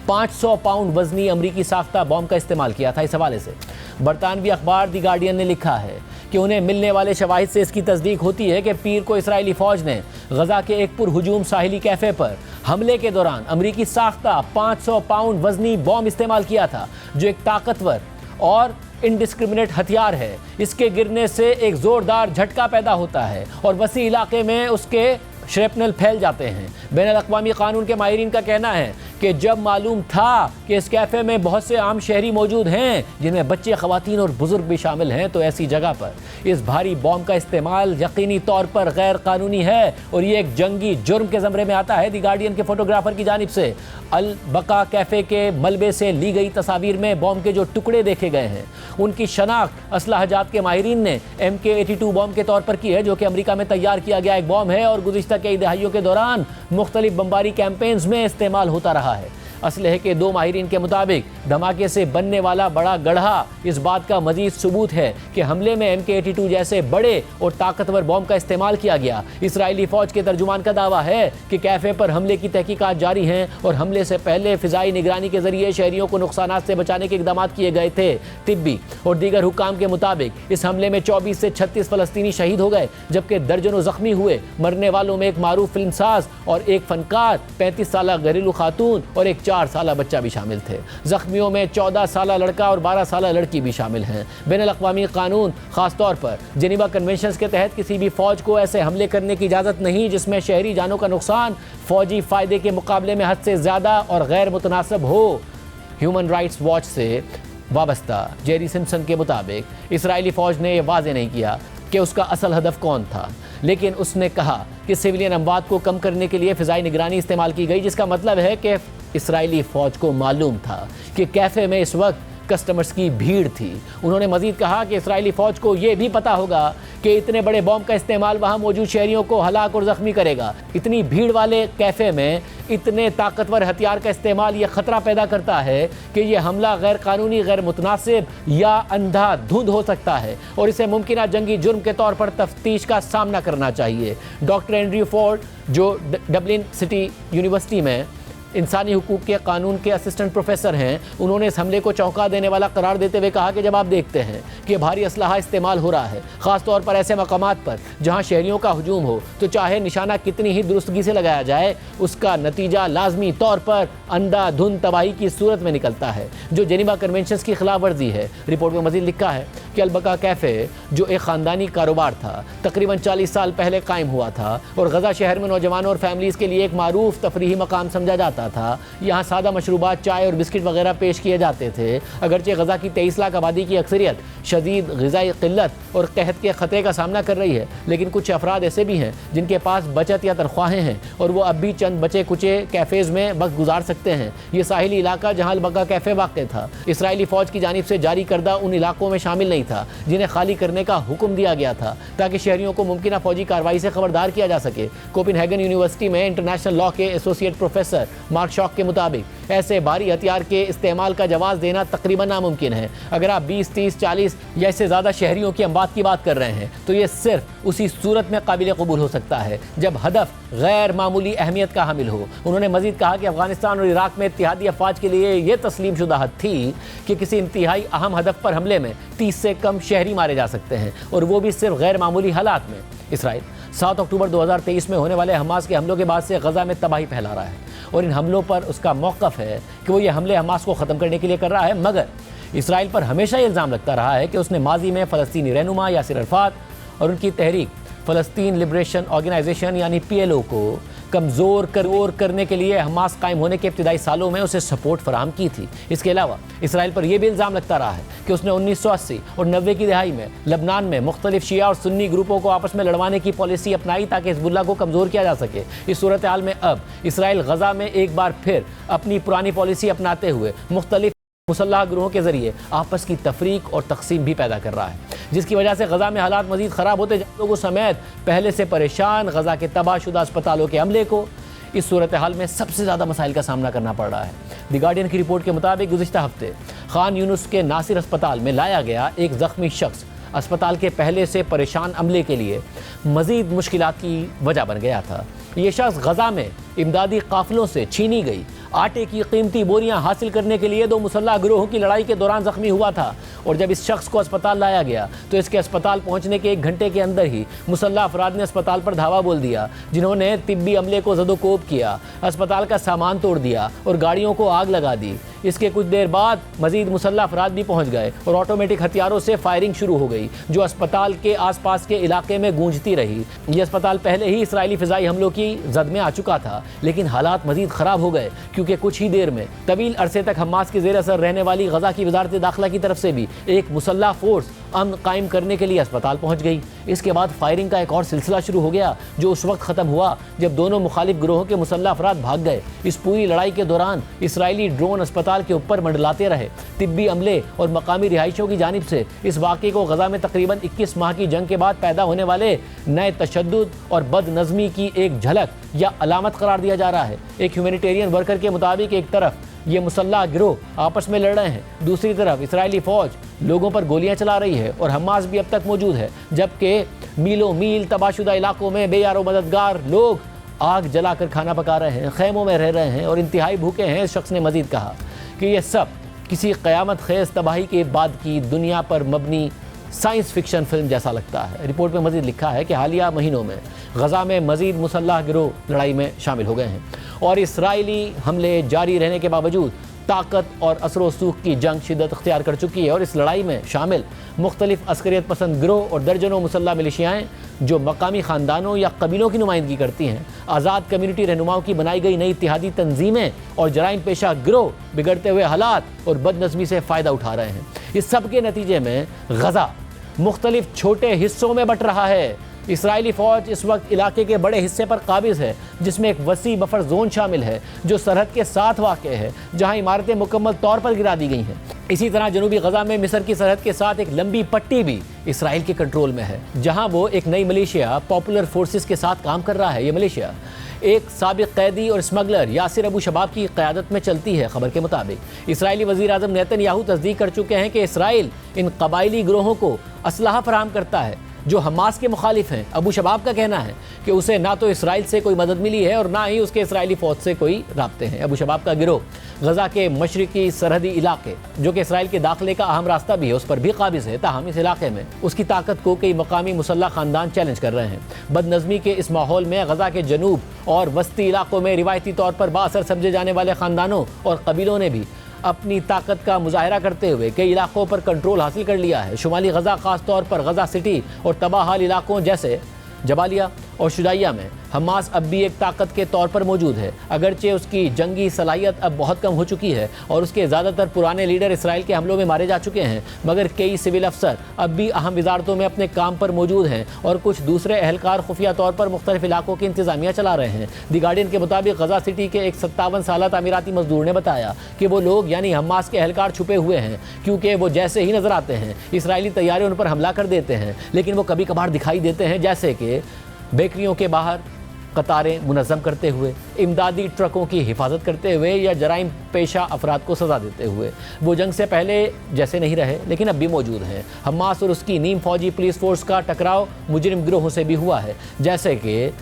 Speaker 1: 500 पाउंड वजनी अमरीकी साख्ता बॉम्ब का इस्तेमाल किया था। इस हवाले से बरतानवी अखबार दी गार्डियन ने लिखा है कि उन्हें मिलने वाले शवाहिद से इसकी तस्दीक होती है कि पीर को इसराइली फ़ौज ने गजा के एक पुरहुजूम साहिली कैफ़े पर हमले के दौरान अमरीकी साख्ता 500 पाउंड वजनी बॉम्ब इस्तेमाल किया था, जो एक ताकतवर और इंडिस्क्रिमिनेट हथियार है। इसके गिरने से एक ज़ोरदार झटका पैदा होता है और वसी इलाके में उसके श्रेपनल फैल जाते हैं। बैनुल अक़वामी कानून के माहिरीन का कहना है कि जब मालूम था कि इस कैफ़े में बहुत से आम शहरी मौजूद हैं जिनमें बच्चे, ख़वातीन और बुज़ुर्ग भी शामिल हैं, तो ऐसी जगह पर इस भारी बॉम्ब का इस्तेमाल यकीनी तौर पर गैर कानूनी है और ये एक जंगी जुर्म के ज़मरे में आता है। दी गार्डियन के फोटोग्राफर की जानिब से अल बका कैफ़े के मलबे से ली गई तस्वीर में बॉम्ब के जो टुकड़े देखे गए हैं उनकी शनाख्त असलाहजात के माहिरीन ने MK-82 बॉम्ब के तौर पर की है, जो कि अमेरिका में तैयार किया गया एक बॉम्ब है और गुज़िश्ता कई दहाइयों के दौरान मुख्तलिफ बमबारी कैंपेन्स में इस्तेमाल होता रहा है। असलहे के दो माहिरीन के मुताबिक धमाके से बनने वाला बड़ा गढ़ा इस बात का मजीद सबूत है कि हमले में MK-82 जैसे बड़े और ताकतवर बॉम्ब का इस्तेमाल किया गया। इसराइली फौज के तर्जुमान का दावा है कि कैफे पर हमले की तहकीकात जारी हैं और हमले से पहले फिजाई निगरानी के जरिए शहरियों को नुकसानात से बचाने के इकदाम किए गए थे। तिब्बी और दीगर हुक्काम के मुताबिक इस हमले में 24 से 36 फलस्तीनी शहीद हो गए, जबकि दर्जनों जख्मी हुए। मरने वालों में एक मारूफ फिल्मसाज और एक फनकार, 35 साल घरेलू खातून और एक 4 साल बच्चा भी शामिल थे। जख्मियों में 14 साल लड़का और 12 साल लड़की भी शामिल हैं। बैनुल-अक़वामी कानून खासतौर पर जेनेवा कन्वेंशन के तहत किसी भी फौज को ऐसे हमले करने की इजाज़त नहीं जिसमें शहरी जानों का नुकसान फौजी फ़ायदे के मुकाबले में हद से ज़्यादा और गैर मुतनासिब हो। ह्यूमन राइट्स वॉच से वाबस्ता जेरी सिम्पसन के मुताबिक इसराइली फ़ौज ने यह वाज़ेह नहीं किया कि उसका असल हदफ कौन था, लेकिन उसने कहा कि सिविलियन अमवात को कम करने के लिए फ़िज़ाई निगरानी इस्तेमाल की गई, जिसका मतलब है कि इसराइली फ़ौज को मालूम था कि कैफ़े में इस वक्त कस्टमर्स की भीड़ थी। उन्होंने मज़ीद कहा कि इसराइली फ़ौज को यह भी पता होगा कि इतने बड़े बॉम्ब का इस्तेमाल वहाँ मौजूद शहरियों को हलाक और ज़ख्मी करेगा। इतनी भीड़ वाले कैफ़े में इतने ताकतवर हथियार का इस्तेमाल ये ख़तरा पैदा करता है कि यह हमला गैर कानूनी, गैर मुतनासिब या अंधाधुंध हो सकता है और इसे मुमकिन जंगी जुर्म के तौर पर तफ्तीश का सामना करना चाहिए। डॉक्टर एंड्रयू फोर्ड, जो डबलिन सिटी यूनिवर्सिटी में इंसानी हुकूक के कानून के असिस्टेंट प्रोफेसर हैं, उन्होंने इस हमले को चौंका देने वाला करार देते हुए कहा कि जब आप देखते हैं कि भारी असलहा इस्तेमाल हो रहा है, ख़ास तौर पर ऐसे मकामात पर जहां शहरियों का हजूम हो, तो चाहे निशाना कितनी ही दुरुस्तगी से लगाया जाए, उसका नतीजा लाजमी तौर पर अंधाधुंध तबाही की सूरत में निकलता है, जो जेनेवा कन्वेंशन की खिलाफ वर्जी है। रिपोर्ट में मज़ीद लिखा है कि अल बका कैफ़े, जो एक ख़ानदानी कारोबार था, तकरीबन 40 साल पहले कायम हुआ था और गज़ा शहर में नौजवानों और फैमिलीज़ के लिए एक मारूफ तफरीही मकाम समझा जाता था। यहाँ सादा मशरूबात, चाय और बिस्किट वगैरह पेश किए जाते थे। अगरचे गज़ा की 23 लाख आबादी की अक्सरियत शदीद ग़िज़ाई क़िल्लत और कहत के ख़तरे का सामना कर रही है, लेकिन कुछ अफराद ऐसे भी हैं जिनके पास बचत या तनख्वाहें हैं और वो अब भी चंद बचे कुचे कैफ़ेज़ में वक्त गुजार सकते हैं। ये साहिली इलाका जहाँ अल बका कैफ़े वाक़ था, इसराइली फ़ौज की जानिब से जारी करदा उन इलाकों में शामिल नहीं था जिन्हें खाली करने का हुक्म दिया गया था, ताकि शहरियों को मुमकिन फ़ौजी कार्रवाई से खबरदार किया जा सके। कोपेनहेगन यूनिवर्सिटी में इंटरनेशनल लॉ के एसोसिएट प्रोफेसर मार्क शॉक के मुताबिक ऐसे भारी हथियार के इस्तेमाल का जवाब देना तकरीबन नामुमकिन है। अगर आप 20, 30, 40 या इससे ज़्यादा शहरियों की अमवात की बात कर रहे हैं, तो ये सिर्फ उसी सूरत में काबिल कबूल हो सकता है जब हदफ गैर मामूली अहमियत का हामिल हो। उन्होंने मजीद कहा कि अफगानिस्तान और इराक में इत्तेहादी अफवाज के लिए यह तस्लीम शुदा हद थी कि किसी इंतहाई अहम हदफ पर हमले में 30 से कम शहरी मारे जा सकते हैं, और वो भी सिर्फ गैर मामूली हालात में। इसराइल 7 अक्टूबर 2023 में होने वाले हमास के हमलों के बाद से गज़ा में तबाही फैला रहा है और इन हमलों पर उसका मौक़िफ़ है कि वो ये हमले हमास को ख़त्म करने के लिए कर रहा है, मगर इसराइल पर हमेशा ये इल्ज़ाम लगता रहा है कि उसने माजी में फ़लस्तीनी रहनुमा यासिर अरफ़ात और उनकी तहरीक फ़लस्तीन लिबरेशन ऑर्गेनाइजेशन यानी PLO को कमज़ोर करने के लिए हमास कायम होने के इब्तिदाई सालों में उसे सपोर्ट फराहम की थी। इसके अलावा इसराइल पर यह भी इल्ज़ाम लगता रहा है कि उसने 1980 और 90 की दहाई में लबनान में मुख्तलिफ शिया और सुन्नी ग्रुपों को आपस में लड़वाने की पॉलिसी अपनाई ताकि हिज़्बुल्लाह को कमज़ोर किया जा सके। इस सूरत हाल में अब इसराइल गज़ा में एक बार फिर अपनी पुरानी पॉलिसी अपनाते हुए मुख्तलिफ मुसल्लह ग्रोहों के जरिए आपस की तफरीक और तकसीम भी पैदा कर रहा है, जिसकी वजह से गज़ा में हालात मज़ीद ख़राब होते लोगों समेत पहले से परेशान गज़ा के तबाहशुदा अस्पतालों के अमले को इस सूरत हाल में सबसे ज़्यादा मसाइल का सामना करना पड़ रहा है। दी गार्डियन की रिपोर्ट के मुताबिक गुज़िश्ता हफ्ते खान यूनुस के नासिर अस्पताल में लाया गया एक ज़ख्मी शख्स अस्पताल के पहले से परेशान अमले के लिए मज़ीद मुश्किलात की वजह बन गया था। ये शख्स गज़ा में इमदादी काफ़िलों से छीनी गई आटे की कीमती बोरियां हासिल करने के लिए 2 मुसल्लह गिरोहों की लड़ाई के दौरान ज़ख्मी हुआ था, और जब इस शख्स को अस्पताल लाया गया तो इसके अस्पताल पहुंचने के 1 घंटे के अंदर ही मुसल्लह अफराद ने अस्पताल पर धावा बोल दिया, जिन्होंने तिब्बी अमले को ज़दोकोब किया, अस्पताल का सामान तोड़ दिया और गाड़ियों को आग लगा दी। इसके कुछ देर बाद मजीद मुसल्लह अफराद भी पहुंच गए और ऑटोमेटिक हथियारों से फायरिंग शुरू हो गई, जो अस्पताल के आसपास के इलाके में गूंजती रही। यह अस्पताल पहले ही इसराइली फिजाई हमलों की जद में आ चुका था, लेकिन हालात मजीद खराब हो गए क्योंकि कुछ ही देर में तवील अरसे तक हमास के जेर असर रहने वाली गजा की वजारत दाखिला की तरफ से भी एक मुसल्लह फोर्स अमन कायम करने के लिए अस्पताल पहुंच गई। इसके बाद फायरिंग का एक और सिलसिला शुरू हो गया, जो उस वक्त ख़त्म हुआ जब दोनों मुखालिफ गिरोहों के मुसल्लह अफराद भाग गए। इस पूरी लड़ाई के दौरान इसराइली ड्रोन अस्पताल के ऊपर मंडलाते रहे। तिब्बी अमले और मकामी रिहायशियों की जानिब से इस वाक़े को गजा में तकरीबन 21 माह की जंग के बाद पैदा होने वाले नए तशद्दुद और बदनज़मी की एक झलक या अलामत करार दिया जा रहा है। एक ह्यूमैनिटेरियन वर्कर के मुताबिक एक तरफ ये मुसल्लह गिरोह आपस में लड़ रहे हैं, दूसरी तरफ इसराइली फ़ौज लोगों पर गोलियां चला रही है और हमास भी अब तक मौजूद है, जबकि मीलों मील तबाहशुदा इलाकों में बेयारो मददगार लोग आग जलाकर खाना पका रहे हैं, खैमों में रह रहे हैं और इंतहाई भूखे हैं। इस शख्स ने मजीद कहा कि यह सब किसी क़यामत खेज़ तबाही के बाद की दुनिया पर मबनी साइंस फिक्शन फिल्म जैसा लगता है। रिपोर्ट में मजीद लिखा है कि हालिया महीनों में गजा में मजीद मुसल्लह गिरोह लड़ाई में शामिल हो गए हैं और इसराइली हमले जारी रहने के बावजूद ताकत और असर रसूख की जंग शिद्दत अख्तियार कर चुकी है और इस लड़ाई में शामिल मुख्तलिफ अस्करियत पसंद गिरोह और दर्जनों मुसल्लह मिलिशियाएँ जो मकामी ख़ानदानों या कबीलों की नुमाइंदगी करती हैं, आज़ाद कम्यूनिटी रहनुमाओं की बनाई गई नई इत्तेहादी तंजीमें और जराइम पेशा गिरोह बिगड़ते हुए हालात और बदनज़मी से फ़ायदा उठा रहे हैं। इस सब के नतीजे में गजा मुख्तलिफ छोटे हिस्सों में बट रहा है। इसराइली फ़ौज इस वक्त इलाके के बड़े हिस्से पर काबिज़ है, जिसमें एक वसी बफर जोन शामिल है जो सरहद के साथ वाक़ है, जहां इमारतें मुकम्मल तौर पर गिरा दी गई हैं। इसी तरह जनूबी गजा में मिस्र की सरहद के साथ एक लंबी पट्टी भी इसराइल के कंट्रोल में है, जहां वो एक नई मलेशिया पॉपुलर फोर्सेस के साथ काम कर रहा है। ये मलेशिया एक साबिक कैदी और स्मगलर यासिर अबू शबाब की क़यादत में चलती है। खबर के मुताबिक इसराइली वज़ीर आज़म नेतन्याहू तस्दीक कर चुके हैं कि इसराइल इन कबायली गिरोहों को असलहा फराहम करता है जो हमास के मुखालिफ हैं। अबू शबाब का कहना है कि उसे ना तो इसराइल से कोई मदद मिली है और ना ही उसके इसराइली फ़ौज से कोई राब्ते हैं। अबू शबाब का गिरोह गजा के मशरिकी सरहदी इलाके, जो कि इसराइल के दाखिले का अहम रास्ता भी है, उस पर भी काबिज़ है। ताहम इस इलाके में उसकी ताकत को कई मकामी मुसल्लह ख़ानदान चैलेंज कर रहे हैं। बदनज़मी के इस माहौल में गजा के जनूब और वस्ती इलाकों में रिवायती तौर पर बाअसर समझे जाने वाले ख़ानदानों और कबीलों ने भी अपनी ताकत का मुजाहरा करते हुए कई इलाकों पर कंट्रोल हासिल कर लिया है। शुमाली गजा ख़ास तौर पर गजा सिटी और तबाहाल इलाकों जैसे जबालिया और शुजाइया में हमास अब भी एक ताकत के तौर पर मौजूद है, अगरचे उसकी जंगी सलाहियत अब बहुत कम हो चुकी है और उसके ज़्यादातर पुराने लीडर इसराइल के हमलों में मारे जा चुके हैं, मगर कई सिविल अफसर अब भी अहम वजारतों में अपने काम पर मौजूद हैं और कुछ दूसरे अहलकार खुफिया तौर पर मुख्तलिफ इलाकों की इंतजामिया चला रहे हैं। दी गार्डियन के मुताबिक गजा सिटी के एक 57 साला तामीराती मजदूर ने बताया कि वो लोग यानी हमास के अहलकार छुपे हुए हैं, क्योंकि वो जैसे ही नजर आते हैं इसराइली तैयारी उन पर हमला कर देते हैं, लेकिन वो कभी कभार दिखाई देते हैं, जैसे कि बेकरियों के बाहर कतारें मुनज़्ज़म करते हुए, इमदादी ट्रकों की हिफाजत करते हुए या जराइम पेशा अफराद को सज़ा देते हुए। वो जंग से पहले जैसे नहीं रहे, लेकिन अब भी मौजूद हैं। हमास और उसकी नीम फौजी पुलिस फोर्स का टकराव मुजरिम गिरोहों से भी हुआ है, जैसे कि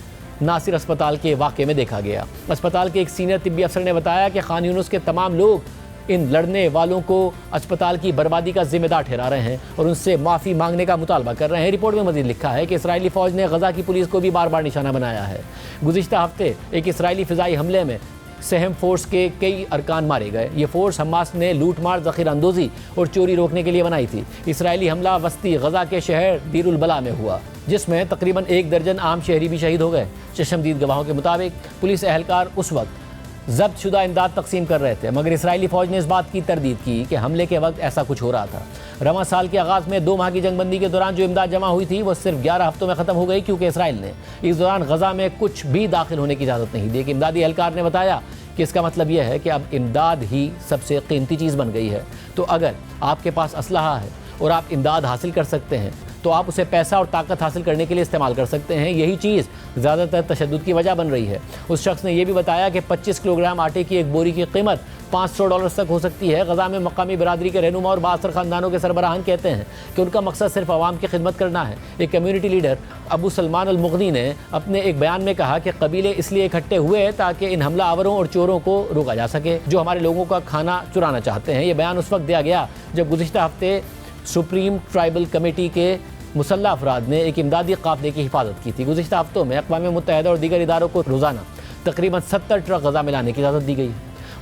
Speaker 1: नासिर अस्पताल के वाक़े में देखा गया। अस्पताल के एक सीनियर तिब्बी अफसर ने बताया कि खान यूनुस के तमाम लोग इन लड़ने वालों को अस्पताल की बर्बादी का जिम्मेदार ठहरा रहे हैं और उनसे माफ़ी मांगने का मुतालबा कर रहे हैं। रिपोर्ट में मज़ीद लिखा है कि इसराइली फ़ौज ने गजा की पुलिस को भी बार बार निशाना बनाया है। गुज़िश्ता हफ्ते एक इसराइली फ़िज़ाई हमले में सहम फोर्स के कई अरकान मारे गए। ये फोर्स हमास ने लूट मार, ज़ख़ीरा अंदोज़ी और चोरी रोकने के लिए बनाई थी। इसराइली हमला वस्ती गजा के शहर दीरुल बला में हुआ, जिसमें तकरीबन 1 दर्जन आम शहरी भी शहीद हो गए। चशमदीद गवाहों के मुताबिक पुलिस एहलकार उस वक्त जब्त शुदा इमदाद तकसीम कर रहे थे, मगर इसराइली फ़ौज ने इस बात की तरदीद की कि हमले के वक्त ऐसा कुछ हो रहा था। रवां साल के आगाज़ में 2 माह की जंगबंदी के दौरान जो इमदाद जमा हुई थी वो सिर्फ 11 हफ्तों में ख़त्म हो गई, क्योंकि इसराइल ने इस दौरान गजा में कुछ भी दाखिल होने की इजाज़त नहीं दी। एक इमदादी एहलकार ने बताया कि इसका मतलब यह है कि अब इमदाद ही सबसे कीमती चीज़ बन गई है। तो अगर आपके पास असलहा है और आप इमदाद हासिल कर सकते हैं तो आप उसे पैसा और ताकत हासिल करने के लिए इस्तेमाल कर सकते हैं। यही चीज़ ज़्यादातर तशद्दुद की वजह बन रही है। उस शख्स ने यह भी बताया कि 25 किलोग्राम आटे की एक बोरी की कीमत $500 तक हो सकती है। गजा में मकामी बरादरी के रहनुमा और बाअसर ख़ानदानों के सरबराहान कहते हैं कि उनका मकसद सिर्फ आवाम की खिदमत करना है। एक कम्यूनिटी लीडर अबू सलमान अल मुग़नी ने अपने एक बयान में कहा कि कबीले इसलिए इकट्ठे हुए ताकि इन हमलावरों और चोरों को रोका जा सके जो हमारे लोगों का खाना चुराना चाहते हैं। ये बयान उस वक्त दिया गया जब गुज़िश्ता हफ्ते सुप्रीम ट्राइबल कमेटी के मुसल्लह अफराद ने एक इमदादी काफ़िले की हिफाजत की थी। गुज़िश्ता हफ्तों में अक़वाम मुत्तहिदा और दीगर इदारों को रोज़ाना तकरीबन 70 ट्रक गजा में लाने की इजाज़त दी गई।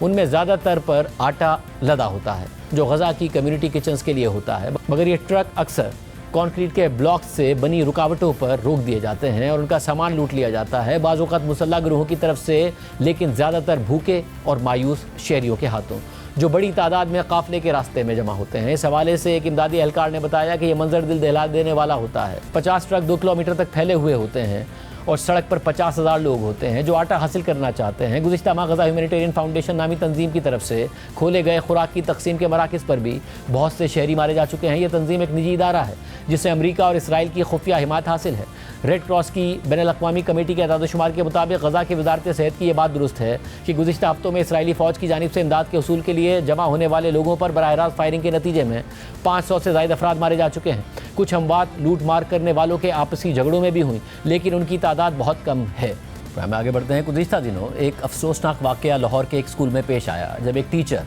Speaker 1: उनमें ज़्यादातर पर आटा लदा होता है जो गज़ा की कम्युनिटी किचन्स के लिए होता है, मगर ये ट्रक अक्सर कंक्रीट के ब्लॉक से बनी रुकावटों पर रोक दिए जाते हैं और उनका सामान लूट लिया जाता है, बाज़ औक़ात मुसल्लह गिरोहों की तरफ से, लेकिन ज़्यादातर भूखे और मायूस शहरियों के हाथों जो बड़ी तादाद में काफ़िले के रास्ते में जमा होते हैं। इस हवाले से एक इमदादी एहलकार ने बताया कि यह मंजर दिल दहला देने वाला होता है। 50 ट्रक 2 किलोमीटर तक फैले हुए होते हैं और सड़क पर 50,000 लोग होते हैं जो आटा हासिल करना चाहते हैं। गुज़िश्ता माह गज़ा ह्यूमैनिटेरियन फाउंडेशन नामी तंजीम की तरफ से खोले गए खुराक की तकसीम के मराकज़ पर भी बहुत से शहरी मारे जा चुके हैं। ये तंजीम एक निजी इदारा है जिसे अमरीका और इसराइल की खुफिया हिमायत हासिल है। रेड क्रॉस की बैनुल-अक़वामी कमेटी के अदाद-ओ-शुमार के मुताबिक गज़ा की वज़ारत सेहत की ये बात दुरुस्त है कि गुज़िश्ता हफ्तों में इसराइली फ़ौज की जानिब से इमदाद के उसूल के लिए जमा होने वाले लोगों पर बराह रास्त फायरिंग के नतीजे में 500 से ज़ायद अफराद मारे जा चुके हैं। कुछ हमवात लूट मार करने वालों के आपसी झगड़ों में भी हुई, लेकिन उनकी तादाद बहुत कम है। हम आगे बढ़ते हैं। गुज़िश्ता दिनों एक अफसोसनाक वाक़या लाहौर के एक स्कूल में पेश आया जब एक टीचर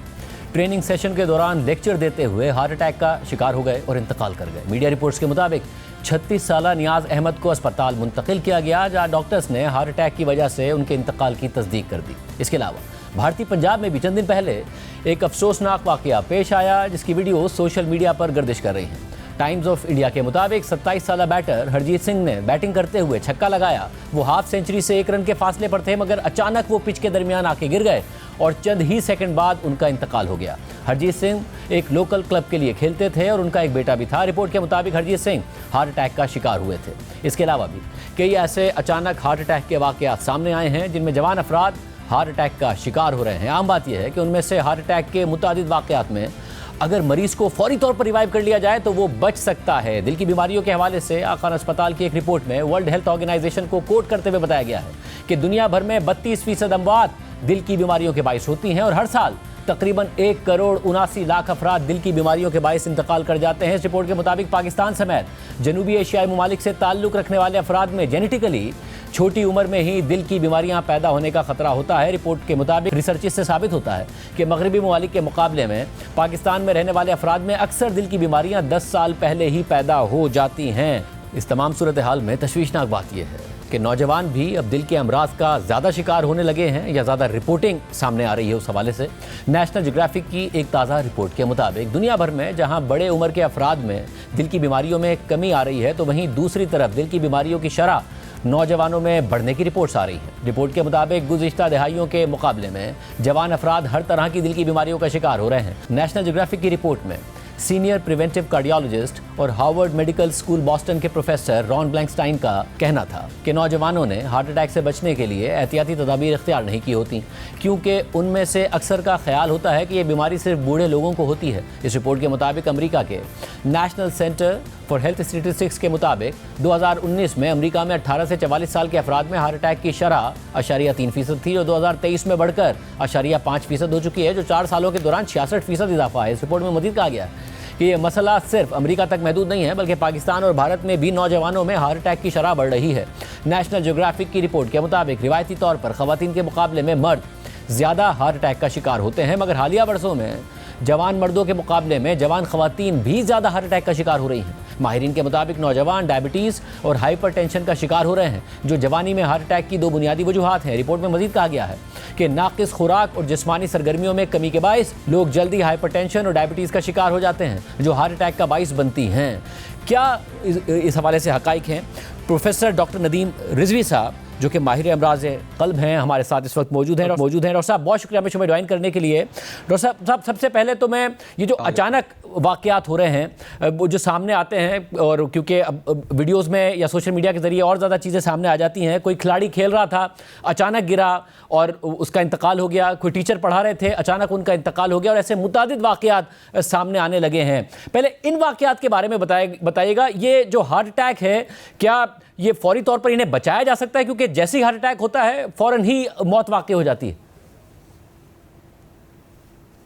Speaker 1: ट्रेनिंग सेशन के दौरान लेक्चर देते हुए हार्ट अटैक का शिकार हो गए और इंतकाल कर गए। मीडिया रिपोर्ट्स के मुताबिक 36 साला नियाज अहमद को अस्पताल मुंतकिल किया गया, जहाँ डॉक्टर्स ने हार्ट अटैक की वजह से उनके इंतकाल की तस्दीक कर दी। इसके अलावा भारतीय पंजाब में भी चंद दिन पहले एक अफसोसनाक वाक़या पेश आया जिसकी वीडियो सोशल मीडिया पर गर्दिश कर रही है। टाइम्स ऑफ इंडिया के मुताबिक 27 साला बैटर हरजीत सिंह ने बैटिंग करते हुए छक्का लगाया। वो हाफ सेंचुरी से 1 रन के फासले पर थे, मगर अचानक वो पिच के दरमियान आके गिर गए और चंद ही सेकंड बाद उनका इंतकाल हो गया। हरजीत सिंह एक लोकल क्लब के लिए खेलते थे और उनका एक बेटा भी था। रिपोर्ट के मुताबिक हरजीत सिंह हार्ट अटैक का शिकार हुए थे। इसके अलावा भी कई ऐसे अचानक हार्ट अटैक के वाक़यात सामने आए हैं जिनमें जवान अफराद हार्ट अटैक का शिकार हो रहे हैं। आम बात यह है कि उनमें से हार्ट अटैक के मुतादिद वाक़यात में अगर मरीज को फौरी तौर पर रिवाइव कर लिया जाए तो वो बच सकता है। दिल की बीमारियों के हवाले से आखान अस्पताल की एक रिपोर्ट में वर्ल्ड हेल्थ ऑर्गेनाइजेशन को कोट करते हुए बताया गया है कि दुनिया भर में 32% अमवात दिल की बीमारियों के बाइस होती हैं और हर साल तकरीबन 1,79,00,000 अफराद दिल की बीमारियों के बाइस इंतकाल कर जाते हैं। इस रिपोर्ट के मुताबिक पाकिस्तान समेत जनूबी एशियाई ममालिक से ताल्लुक़ रखने वाले अफराद में जेनेटिकली छोटी उम्र में ही दिल की बीमारियां पैदा होने का खतरा होता है। रिपोर्ट के मुताबिक रिसर्च से साबित होता है कि मगरबी ममालिक के मुकाबले में पाकिस्तान में रहने वाले अफराद में अक्सर दिल की बीमारियां 10 साल पहले ही पैदा हो जाती हैं। इस तमाम सूरत हाल में तशवीशनाक बात यह है कि नौजवान भी अब दिल के अमराज का ज़्यादा शिकार होने लगे हैं या ज़्यादा रिपोर्टिंग सामने आ रही है। उस हवाले से नेशनल ज्योग्राफिक की एक ताज़ा रिपोर्ट के मुताबिक दुनिया भर में जहां बड़े उम्र के अफराद में दिल की बीमारियों में कमी आ रही है, तो वहीं दूसरी तरफ दिल की बीमारियों की शरह नौजवानों में बढ़ने की रिपोर्ट्स आ रही हैं। रिपोर्ट के मुताबिक गुज़िश्ता दहाइयों के मुकाबले में जवान अफराद हर तरह की दिल की बीमारियों का शिकार हो रहे हैं। नेशनल ज्योग्राफिक की रिपोर्ट में सीनियर प्रिवेंटिव कार्डियोलॉजिस्ट और हार्वर्ड मेडिकल स्कूल बॉस्टन के प्रोफेसर रॉन ब्लैंकस्टाइन का कहना था कि नौजवानों ने हार्ट अटैक से बचने के लिए एहतियाती तदाबीर इख्तियार नहीं की होती, क्योंकि उनमें से अक्सर का ख्याल होता है कि ये बीमारी सिर्फ बूढ़े लोगों को होती है। इस रिपोर्ट के मुताबिक अमेरिका के national centre for health statistics के मुताबिक 2019 में अमेरिका में 18 से 44 साल के अफराद में हार्ट अटैक की शरह 0.3% थी, जो 2023 में बढ़कर 0.5% हो चुकी है, जो 4 सालों के दौरान 66% इजाफा है। इस रिपोर्ट में मजीद कहा गया है कि ये मसला सिर्फ अमेरिका तक महदूद नहीं है, बल्कि पाकिस्तान और भारत में भी नौजवानों में हार्ट अटैक की शरह बढ़ रही है। नेशनल ज्योग्राफिक की रिपोर्ट के मुताबिक रिवायती तौर पर खवातीन के मुकाबले में मर्द ज़्यादा हार्ट अटैक का शिकार होते हैं, मगर हालिया बरसों में जवान मर्दों के मुकाबले में जवान खवातीन भी ज़्यादा हार्ट अटैक का शिकार हो रही हैं। माहिरीन के मुताबिक नौजवान डायबिटीज़ और हाइपरटेंशन का शिकार हो रहे हैं, जो जवानी में हार्ट अटैक की 2 बुनियादी वजूहात हैं। रिपोर्ट में मजीद कहा गया है कि नाकिस खुराक और जिस्मानी सरगर्मियों में कमी के बायस लोग जल्दी हाइपरटेंशन और डायबिटीज़ का शिकार हो जाते हैं, जो हार्ट अटैक का बायस बनती हैं। क्या इस हवाले से हकाइक हैं? प्रोफेसर डॉक्टर नदीम रिजवी साहब, जो कि माहिर अमराज क़ल्ब हैं, हमारे साथ इस वक्त मौजूद हैं। डॉक्टर साहब, बहुत शुक्रिया हमें ज्वाइन करने के लिए। डॉक्टर साहब, सबसे पहले तो मैं ये जो अचानक वाक़यात हो रहे हैं वो जो सामने आते हैं, और क्योंकि अब वीडियोस में या सोशल मीडिया के ज़रिए और ज़्यादा चीज़ें सामने आ जाती हैं। कोई खिलाड़ी खेल रहा था, अचानक गिरा और उसका इंतकाल हो गया। कोई टीचर पढ़ा रहे थे, अचानक उनका इंतकाल हो गया, और ऐसे मुतादिद वाक़यात सामने आने लगे हैं। पहले इन वाक़यात के बारे में बताइएगा। ये जो हार्ट अटैक है, क्या ये फौरी तौर पर इन्हें बचाया जा सकता है? क्योंकि जैसे ही हार्ट अटैक होता है फ़ौरन ही मौत वाक़ई हो जाती है।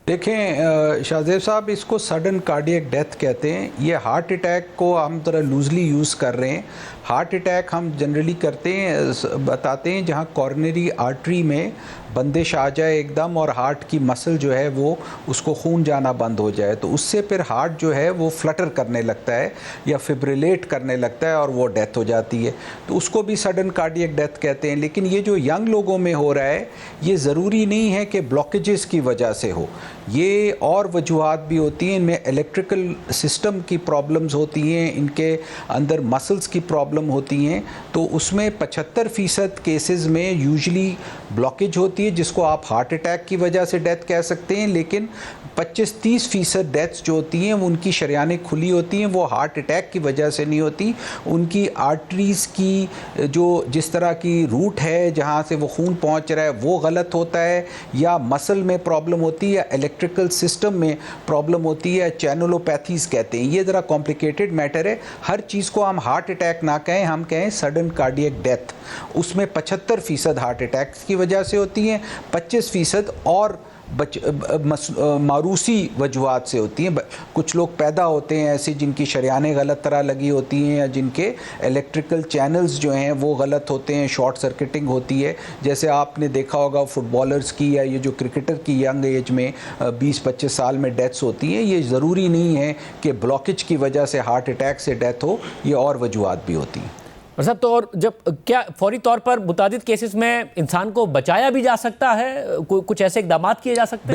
Speaker 4: देखें शाहजेब साहब, इसको सडन कार्डियक डेथ कहते हैं। ये हार्ट अटैक को हम थोड़ा लूजली यूज़ कर रहे हैं। हार्ट अटैक हम जनरली करते हैं, बताते हैं जहाँ कॉर्नरी आर्टरी में बंदिश आ जाए एकदम और हार्ट की मसल जो है वो उसको खून जाना बंद हो जाए, तो उससे फिर हार्ट जो है वो फ्लटर करने लगता है या फिब्रिलेट करने लगता है और वो डेथ हो जाती है। तो उसको भी सडन कार्डियक डेथ कहते हैं। लेकिन ये जो यंग लोगों में हो रहा है, ये ज़रूरी नहीं है कि ब्लॉकेजेस की वजह से हो, ये और वजूहात भी होती हैं। इनमें इलेक्ट्रिकल सिस्टम की प्रॉब्लम्स होती हैं, इनके अंदर मसल्स की प्रॉब्लम होती हैं। तो उसमें 75% केसेस में यूजुअली ब्लॉकेज होती है, जिसको आप हार्ट अटैक की वजह से डेथ कह सकते हैं। लेकिन 25-30% डेथ्स जो होती हैं वो उनकी शरियानें खुली होती हैं, वो हार्ट अटैक की वजह से नहीं होती। उनकी आर्टरीज़ की जो जिस तरह की रूट है जहाँ से वो खून पहुँच रहा है वो गलत होता है, या मसल में प्रॉब्लम होती है, या इलेक्ट्रिकल सिस्टम में प्रॉब्लम होती है, चैनलोपैथीज़ कहते हैं। ये ज़रा कॉम्प्लिकेटेड मैटर है। हर चीज़ को हम हार्ट अटैक ना कहें, हम कहें सडन कार्डियक डेथ। उसमें 75% हार्ट अटैक की वजह से होती हैं, 25% और मारूसी वजूहात से होती हैं। कुछ लोग पैदा होते हैं ऐसे जिनकी शरियानें गलत तरह लगी होती हैं, या जिनके इलेक्ट्रिकल चैनल्स जो हैं वो गलत होते हैं, शॉर्ट सर्किटिंग होती है। जैसे आपने देखा होगा फुटबॉलर्स की या ये जो क्रिकेटर की यंग एज में 20-25 साल में डेथ्स होती हैं। ये ज़रूरी नहीं है कि ब्लॉकेज की वजह से हार्ट अटैक से डेथ हो, ये और वजूहात भी होती हैं।
Speaker 1: और साहब, तो और जब क्या फौरी तौर पर मुतादिद केसेस में इंसान को बचाया भी जा सकता है? कुछ ऐसे इक़दामात किए जा सकते हैं?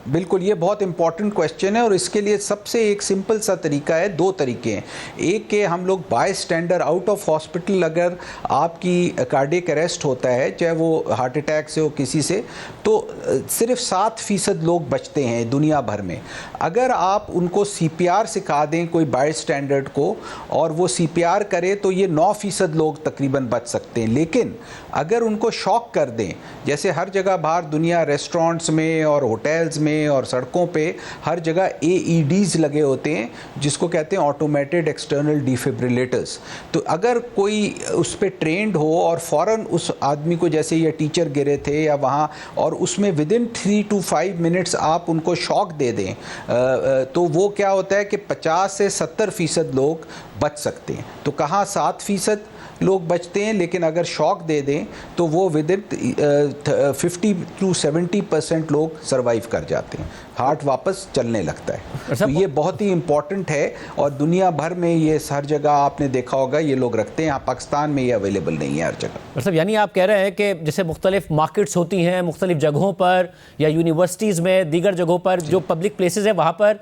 Speaker 4: बिल्कुल, ये बहुत इंपॉर्टेंट क्वेश्चन है। और इसके लिए सबसे एक सिंपल सा तरीका है, दो तरीके हैं। एक के हम लोग by standard out of hospital, अगर आपकी कार्डियक अरेस्ट होता है, चाहे वो हार्ट अटैक से हो किसी से, तो सिर्फ 7% लोग बचते हैं दुनिया भर में। अगर आप उनको CPR सिखा दें कोई बाय स्टैंडर्ड को और वो CPR करे, तो ये 9% लोग तकरीबन बच सकते हैं। लेकिन अगर उनको शॉक कर दें, जैसे हर जगह बाहर दुनिया रेस्टोरेंट्स में और होटल्स में और सड़कों पे हर जगह AEDs लगे होते हैं, जिसको कहते हैं ऑटोमेटेड एक्सटर्नल डिफिब्रिलेटर्स। तो अगर कोई उस पर ट्रेंड हो और फ़ौरन उस आदमी को, जैसे ये टीचर गिरे थे या वहाँ, और उसमें विदिन 3 to 5 मिनट्स आप उनको शॉक दे दें, तो वो क्या होता है कि 50 से 70% लोग बच सकते हैं। तो कहाँ 7% लोग बचते हैं, लेकिन अगर शॉक दे दें तो वो विदिन 50 to 70% लोग सरवाइव कर जाते हैं, हार्ट वापस चलने लगता है। तो ये बहुत ही इम्पॉर्टेंट है और दुनिया भर में ये हर जगह आपने देखा होगा ये लोग रखते हैं। यहाँ पाकिस्तान में ये अवेलेबल नहीं है हर जगह।
Speaker 1: मतलब यानी आप कह रहे हैं कि जैसे मुख्तलिफ मार्केट्स होती हैं मुख्तलिफ जगहों पर, या यूनिवर्सिटीज़ में, दीगर जगहों पर जो पब्लिक प्लेसेस हैं, वहाँ पर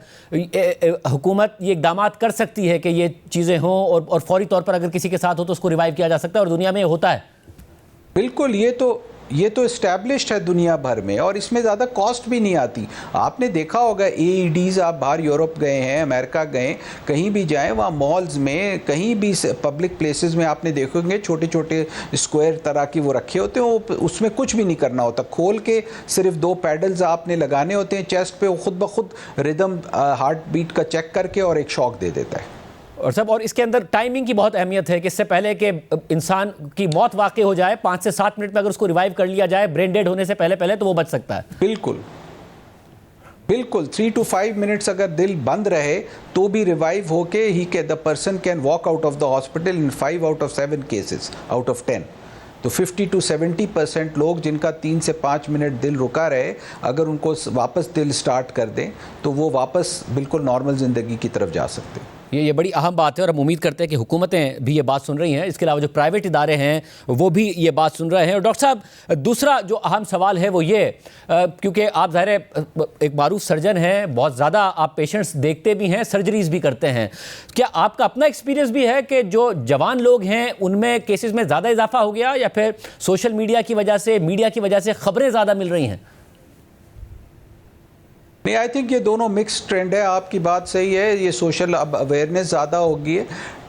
Speaker 1: हुकूमत ये इक़दामात कर सकती है कि ये चीज़ें हों, और फौरी तौर पर अगर किसी के साथ हो तो उसको रिवाइव किया जा सकता है, और दुनिया में होता है।
Speaker 4: बिल्कुल, ये तो इस्टेब्लिश्ड है दुनिया भर में, और इसमें ज़्यादा कॉस्ट भी नहीं आती। आपने देखा होगा AEDs, आप बाहर यूरोप गए हैं, अमेरिका गए, कहीं भी जाएं, वहाँ मॉल्स में, कहीं भी पब्लिक प्लेसेस में आपने देखोगे छोटे छोटे स्क्वायर तरह की वो रखे होते हैं। वो उसमें कुछ भी नहीं करना होता, खोल के सिर्फ 2 पैडल्स आपने लगाने होते हैं चेस्ट पे, वो खुद ब खुद रिदम हार्ट बीट का चेक करके और एक शॉक दे देता है।
Speaker 1: और सब, और इसके अंदर टाइमिंग की बहुत अहमियत है कि इससे पहले कि इंसान की मौत वाक़ई हो जाए, 5 से 7 मिनट में अगर उसको रिवाइव कर लिया जाए ब्रेन डेड होने से पहले तो वो बच सकता है।
Speaker 4: बिल्कुल 3 to 5 मिनट्स अगर दिल बंद रहे तो भी रिवाइव होके the person can walk out of the hospital in 5 out of 7 cases out of 10। तो 50 to 70% लोग जिनका 3 से 5 मिनट दिल रुका रहे, अगर उनको वापस दिल स्टार्ट कर दें तो वो वापस बिल्कुल नॉर्मल ज़िंदगी की तरफ जा सकते हैं।
Speaker 1: ये बड़ी अहम बात है, और हम उम्मीद करते हैं कि हुकूमतें भी ये बात सुन रही हैं। इसके अलावा जो प्राइवेट इदारे हैं वो भी ये बात सुन रहे हैं। और डॉक्टर साहब, दूसरा जो अहम सवाल है वो ये, क्योंकि आप ज़ाहिर है एक मारूफ सर्जन हैं, बहुत ज़्यादा आप पेशेंट्स देखते भी हैं, सर्जरीज भी करते हैं, क्या आपका अपना एक्सपीरियंस भी है कि जो जवान लोग हैं उनमें केसेस में ज़्यादा इजाफा हो गया, या फिर सोशल मीडिया की वजह से, मीडिया की वजह से खबरें ज़्यादा मिल रही हैं?
Speaker 4: नहीं, आई थिंक ये दोनों मिक्स ट्रेंड है। आपकी बात सही है, ये सोशल अब अवेयरनेस ज़्यादा होगी है।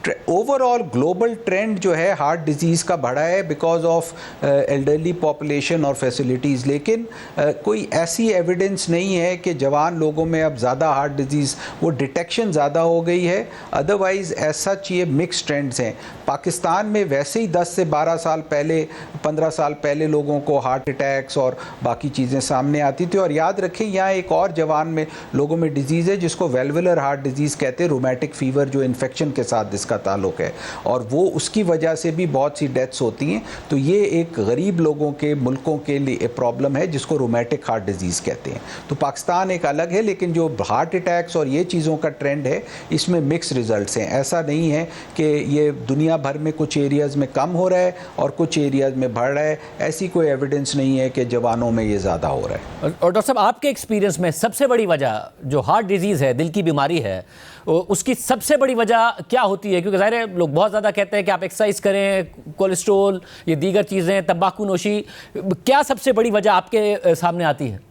Speaker 4: ओवरऑल ग्लोबल ट्रेंड जो है हार्ट डिजीज़ का बढ़ा है बिकॉज ऑफ एल्डरली पॉपुलेशन और फैसिलिटीज़, लेकिन कोई ऐसी एविडेंस नहीं है कि जवान लोगों में अब ज़्यादा हार्ट डिजीज़, वो डिटेक्शन ज़्यादा हो गई है। अदरवाइज़ ऐसा चाहिए मिक्स ट्रेंड्स हैं। पाकिस्तान में वैसे ही 10 से 12 साल पहले, 15 साल पहले लोगों को हार्ट अटैक्स और बाकी चीज़ें सामने आती थी। और याद रखें यहाँ एक और जवान में लोगों में डिजीज़ है जिसको वेल्वुलर हार्ट डिजीज़ कहते हैं, रोमैटिक फीवर, जो इन्फेक्शन के साथ इसका ताल्लुक है, और वो उसकी वजह से भी बहुत सी डेथ्स होती हैं। तो ये एक गरीब लोगों के मुल्कों के लिए प्रॉब्लम है जिसको रोमैटिक हार्ट डिजीज़ कहते हैं। तो पाकिस्तान एक अलग है, लेकिन जो हार्ट अटैक्स और ये चीज़ों का ट्रेंड है इसमें मिक्स रिजल्ट्स हैं। ऐसा नहीं है कि ये दुनिया भर में कुछ एरियाज़ में कम हो रहा है और कुछ एरियाज़ में बढ़ रहा है। ऐसी कोई एविडेंस नहीं है कि जवानों में ये ज़्यादा हो रहा है।
Speaker 1: और डॉक्टर साहब, आपके एक्सपीरियंस में सबसे बड़ी वजह जो हार्ट डिजीज़ है, दिल की बीमारी है, उसकी सबसे बड़ी वजह क्या होती है? क्योंकि ज़ाहिर है लोग बहुत ज़्यादा कहते हैं कि आप एक्सरसाइज करें, कोलेस्ट्रोल, ये दीगर चीज़ें, तंबाकू नोशी, क्या सबसे बड़ी वजह आपके सामने आती है?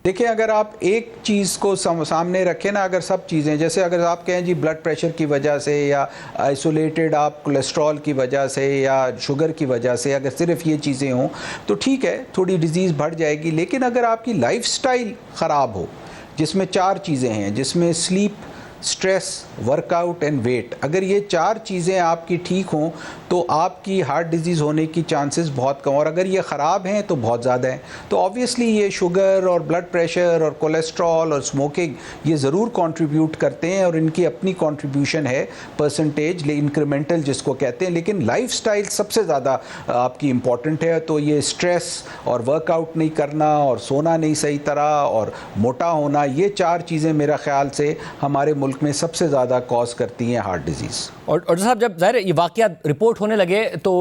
Speaker 4: देखिए, अगर आप एक चीज़ को सामने रखें ना, अगर सब चीज़ें, जैसे अगर आप कहें जी ब्लड प्रेशर की वजह से या आइसोलेटेड आप कोलेस्ट्रॉल की वजह से या शुगर की वजह से, अगर सिर्फ ये चीज़ें हों तो ठीक है, थोड़ी डिजीज़ बढ़ जाएगी। लेकिन अगर आपकी लाइफस्टाइल ख़राब हो, जिसमें 4 चीज़ें हैं, जिसमें sleep, stress, workout and weight, अगर ये 4 चीज़ें आपकी ठीक हों तो आपकी हार्ट डिजीज़ होने की चांसेस बहुत कम, और अगर ये ख़राब हैं तो बहुत ज़्यादा हैं। तो ऑब्वियसली ये शुगर और ब्लड प्रेशर और कोलेस्ट्रॉल और स्मोकिंग ये ज़रूर कंट्रीब्यूट करते हैं, और इनकी अपनी कंट्रीब्यूशन है, परसेंटेज इंक्रीमेंटल जिसको कहते हैं। लेकिन लाइफस्टाइल सबसे ज़्यादा आपकी इम्पॉर्टेंट है। तो ये स्ट्रेस और वर्कआउट नहीं करना और सोना नहीं सही तरह और मोटा होना, ये 4 चीज़ें मेरा ख्याल से हमारे मुल्क में सबसे ज़्यादा कॉज करती हैं हार्ट डिजीज़।
Speaker 1: और साहब, जब ज़ाहिर ये वाक़या रिपोर्ट होने लगे तो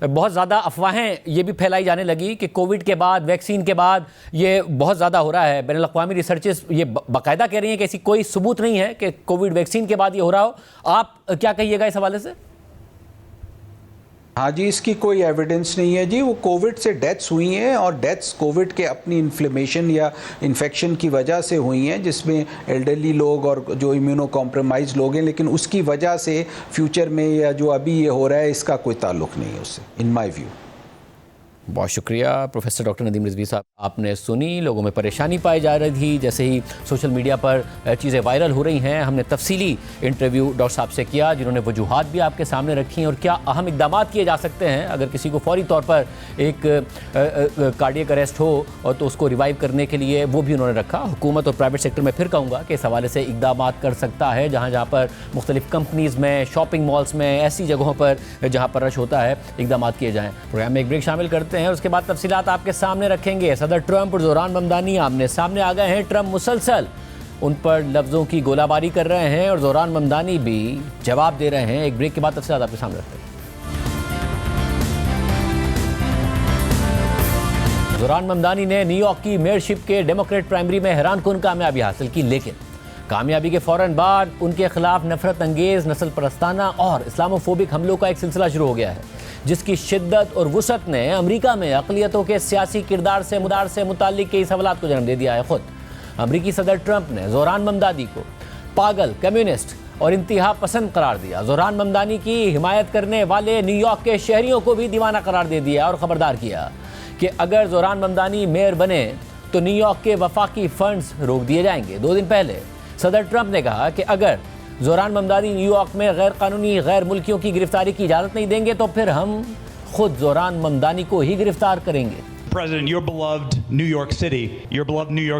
Speaker 1: बहुत ज़्यादा अफवाहें ये भी फैलाई जाने लगी कि कोविड के बाद, वैक्सीन के बाद ये बहुत ज़्यादा हो रहा है। बैनुल-अक़वामी रिसर्चेस ये बाकायदा कह रही हैं कि ऐसी कोई सबूत नहीं है कि कोविड वैक्सीन के बाद ये हो रहा हो। आप क्या कहिएगा इस हवाले से?
Speaker 4: हाँ जी, इसकी कोई एविडेंस नहीं है जी। वो कोविड से डेथ्स हुई हैं, और डेथ्स कोविड के अपनी इन्फ्लेमेशन या इन्फेक्शन की वजह से हुई हैं, जिसमें एल्डरली लोग और जो इम्यूनो कॉम्प्रोमाइज लोग हैं। लेकिन उसकी वजह से फ्यूचर में या जो अभी ये हो रहा है इसका कोई ताल्लुक नहीं है उससे, इन माय व्यू।
Speaker 1: बहुत शुक्रिया प्रोफेसर डॉक्टर नदीम रिजवी साहब। आपने सुनी, लोगों में परेशानी पाई जा रही थी, जैसे ही सोशल मीडिया पर चीज़ें वायरल हो रही हैं, हमने तफसीली इंटरव्यू डॉक्टर साहब से किया, जिन्होंने वजूहात भी आपके सामने रखी और क्या अहम इकदाम किए जा सकते हैं अगर किसी को फौरी तौर पर एक कार्डियक अरेस्ट हो और तो उसको रिवाइव करने के लिए, वो भी उन्होंने रखा। हुकूमत और प्राइवेट सेक्टर में फिर कहूँगा कि इस हवाले से इकदाम कर सकता है, जहाँ पर मुख्तलिफ कंपनीज़ में, शॉपिंग मॉल्स में, ऐसी जगहों पर जहाँ पर रश होता है, इकदाम किए जाएँ। प्रोग्राम में एक ब्रेक शामिल करते हैं, उसके बाद तफसीलात आपके सामने रखेंगे। सदर ट्रंप और ज़ोरान ममदानी आमने सामने आ गए हैं। ट्रंप मुसलसल उन पर लफ्ज़ों की गोलाबारी कर रहे हैं और ज़ोरान ममदानी भी जवाब दे रहे हैं। एक ब्रेक के बाद तफसीलात आपके सामने रखते हैं। ज़ोरान ममदानी ने न्यूयॉर्क की मेयरशिप के डेमोक्रेट प्राइमरी में हैरानकुन कामयाबी हासिल की, लेकिन कामयाबी के फ़ौरन बाद उनके खिलाफ नफरत अंगेज़, नस्ल परस्ताना और इस्लामोफोबिक हमलों का एक सिलसिला शुरू हो गया है, जिसकी शिद्दत और वुसअत ने अमेरिका में अक़लियतों के सियासी किरदार से मुदार से मुताल्लिक़ कई सवालात को जन्म दे दिया है। ख़ुद अमेरिकी सदर ट्रंप ने ज़ोरान ममदानी को पागल, कम्युनिस्ट और इंतहा पसंद करार दिया। ज़ोरान ममदानी की हिमायत करने वाले न्यूयॉर्क के शहरियों को भी दीवाना करार दे दिया और ख़बरदार किया कि अगर ज़ोरान ममदानी मेयर बने तो न्यूयॉर्क के वफाकी फ़ंड्स रोक दिए जाएंगे। 2 दिन पहले सदर ट्रंप ने कहा कि अगर ज़ोरान ममदानी न्यूयॉर्क में गैर कानूनी गैर मुल्कियों की गिरफ्तारी की इजाज़त नहीं देंगे तो फिर हम खुद ज़ोरान ममदानी को ही गिरफ्तार करेंगे।
Speaker 5: President, your beloved New York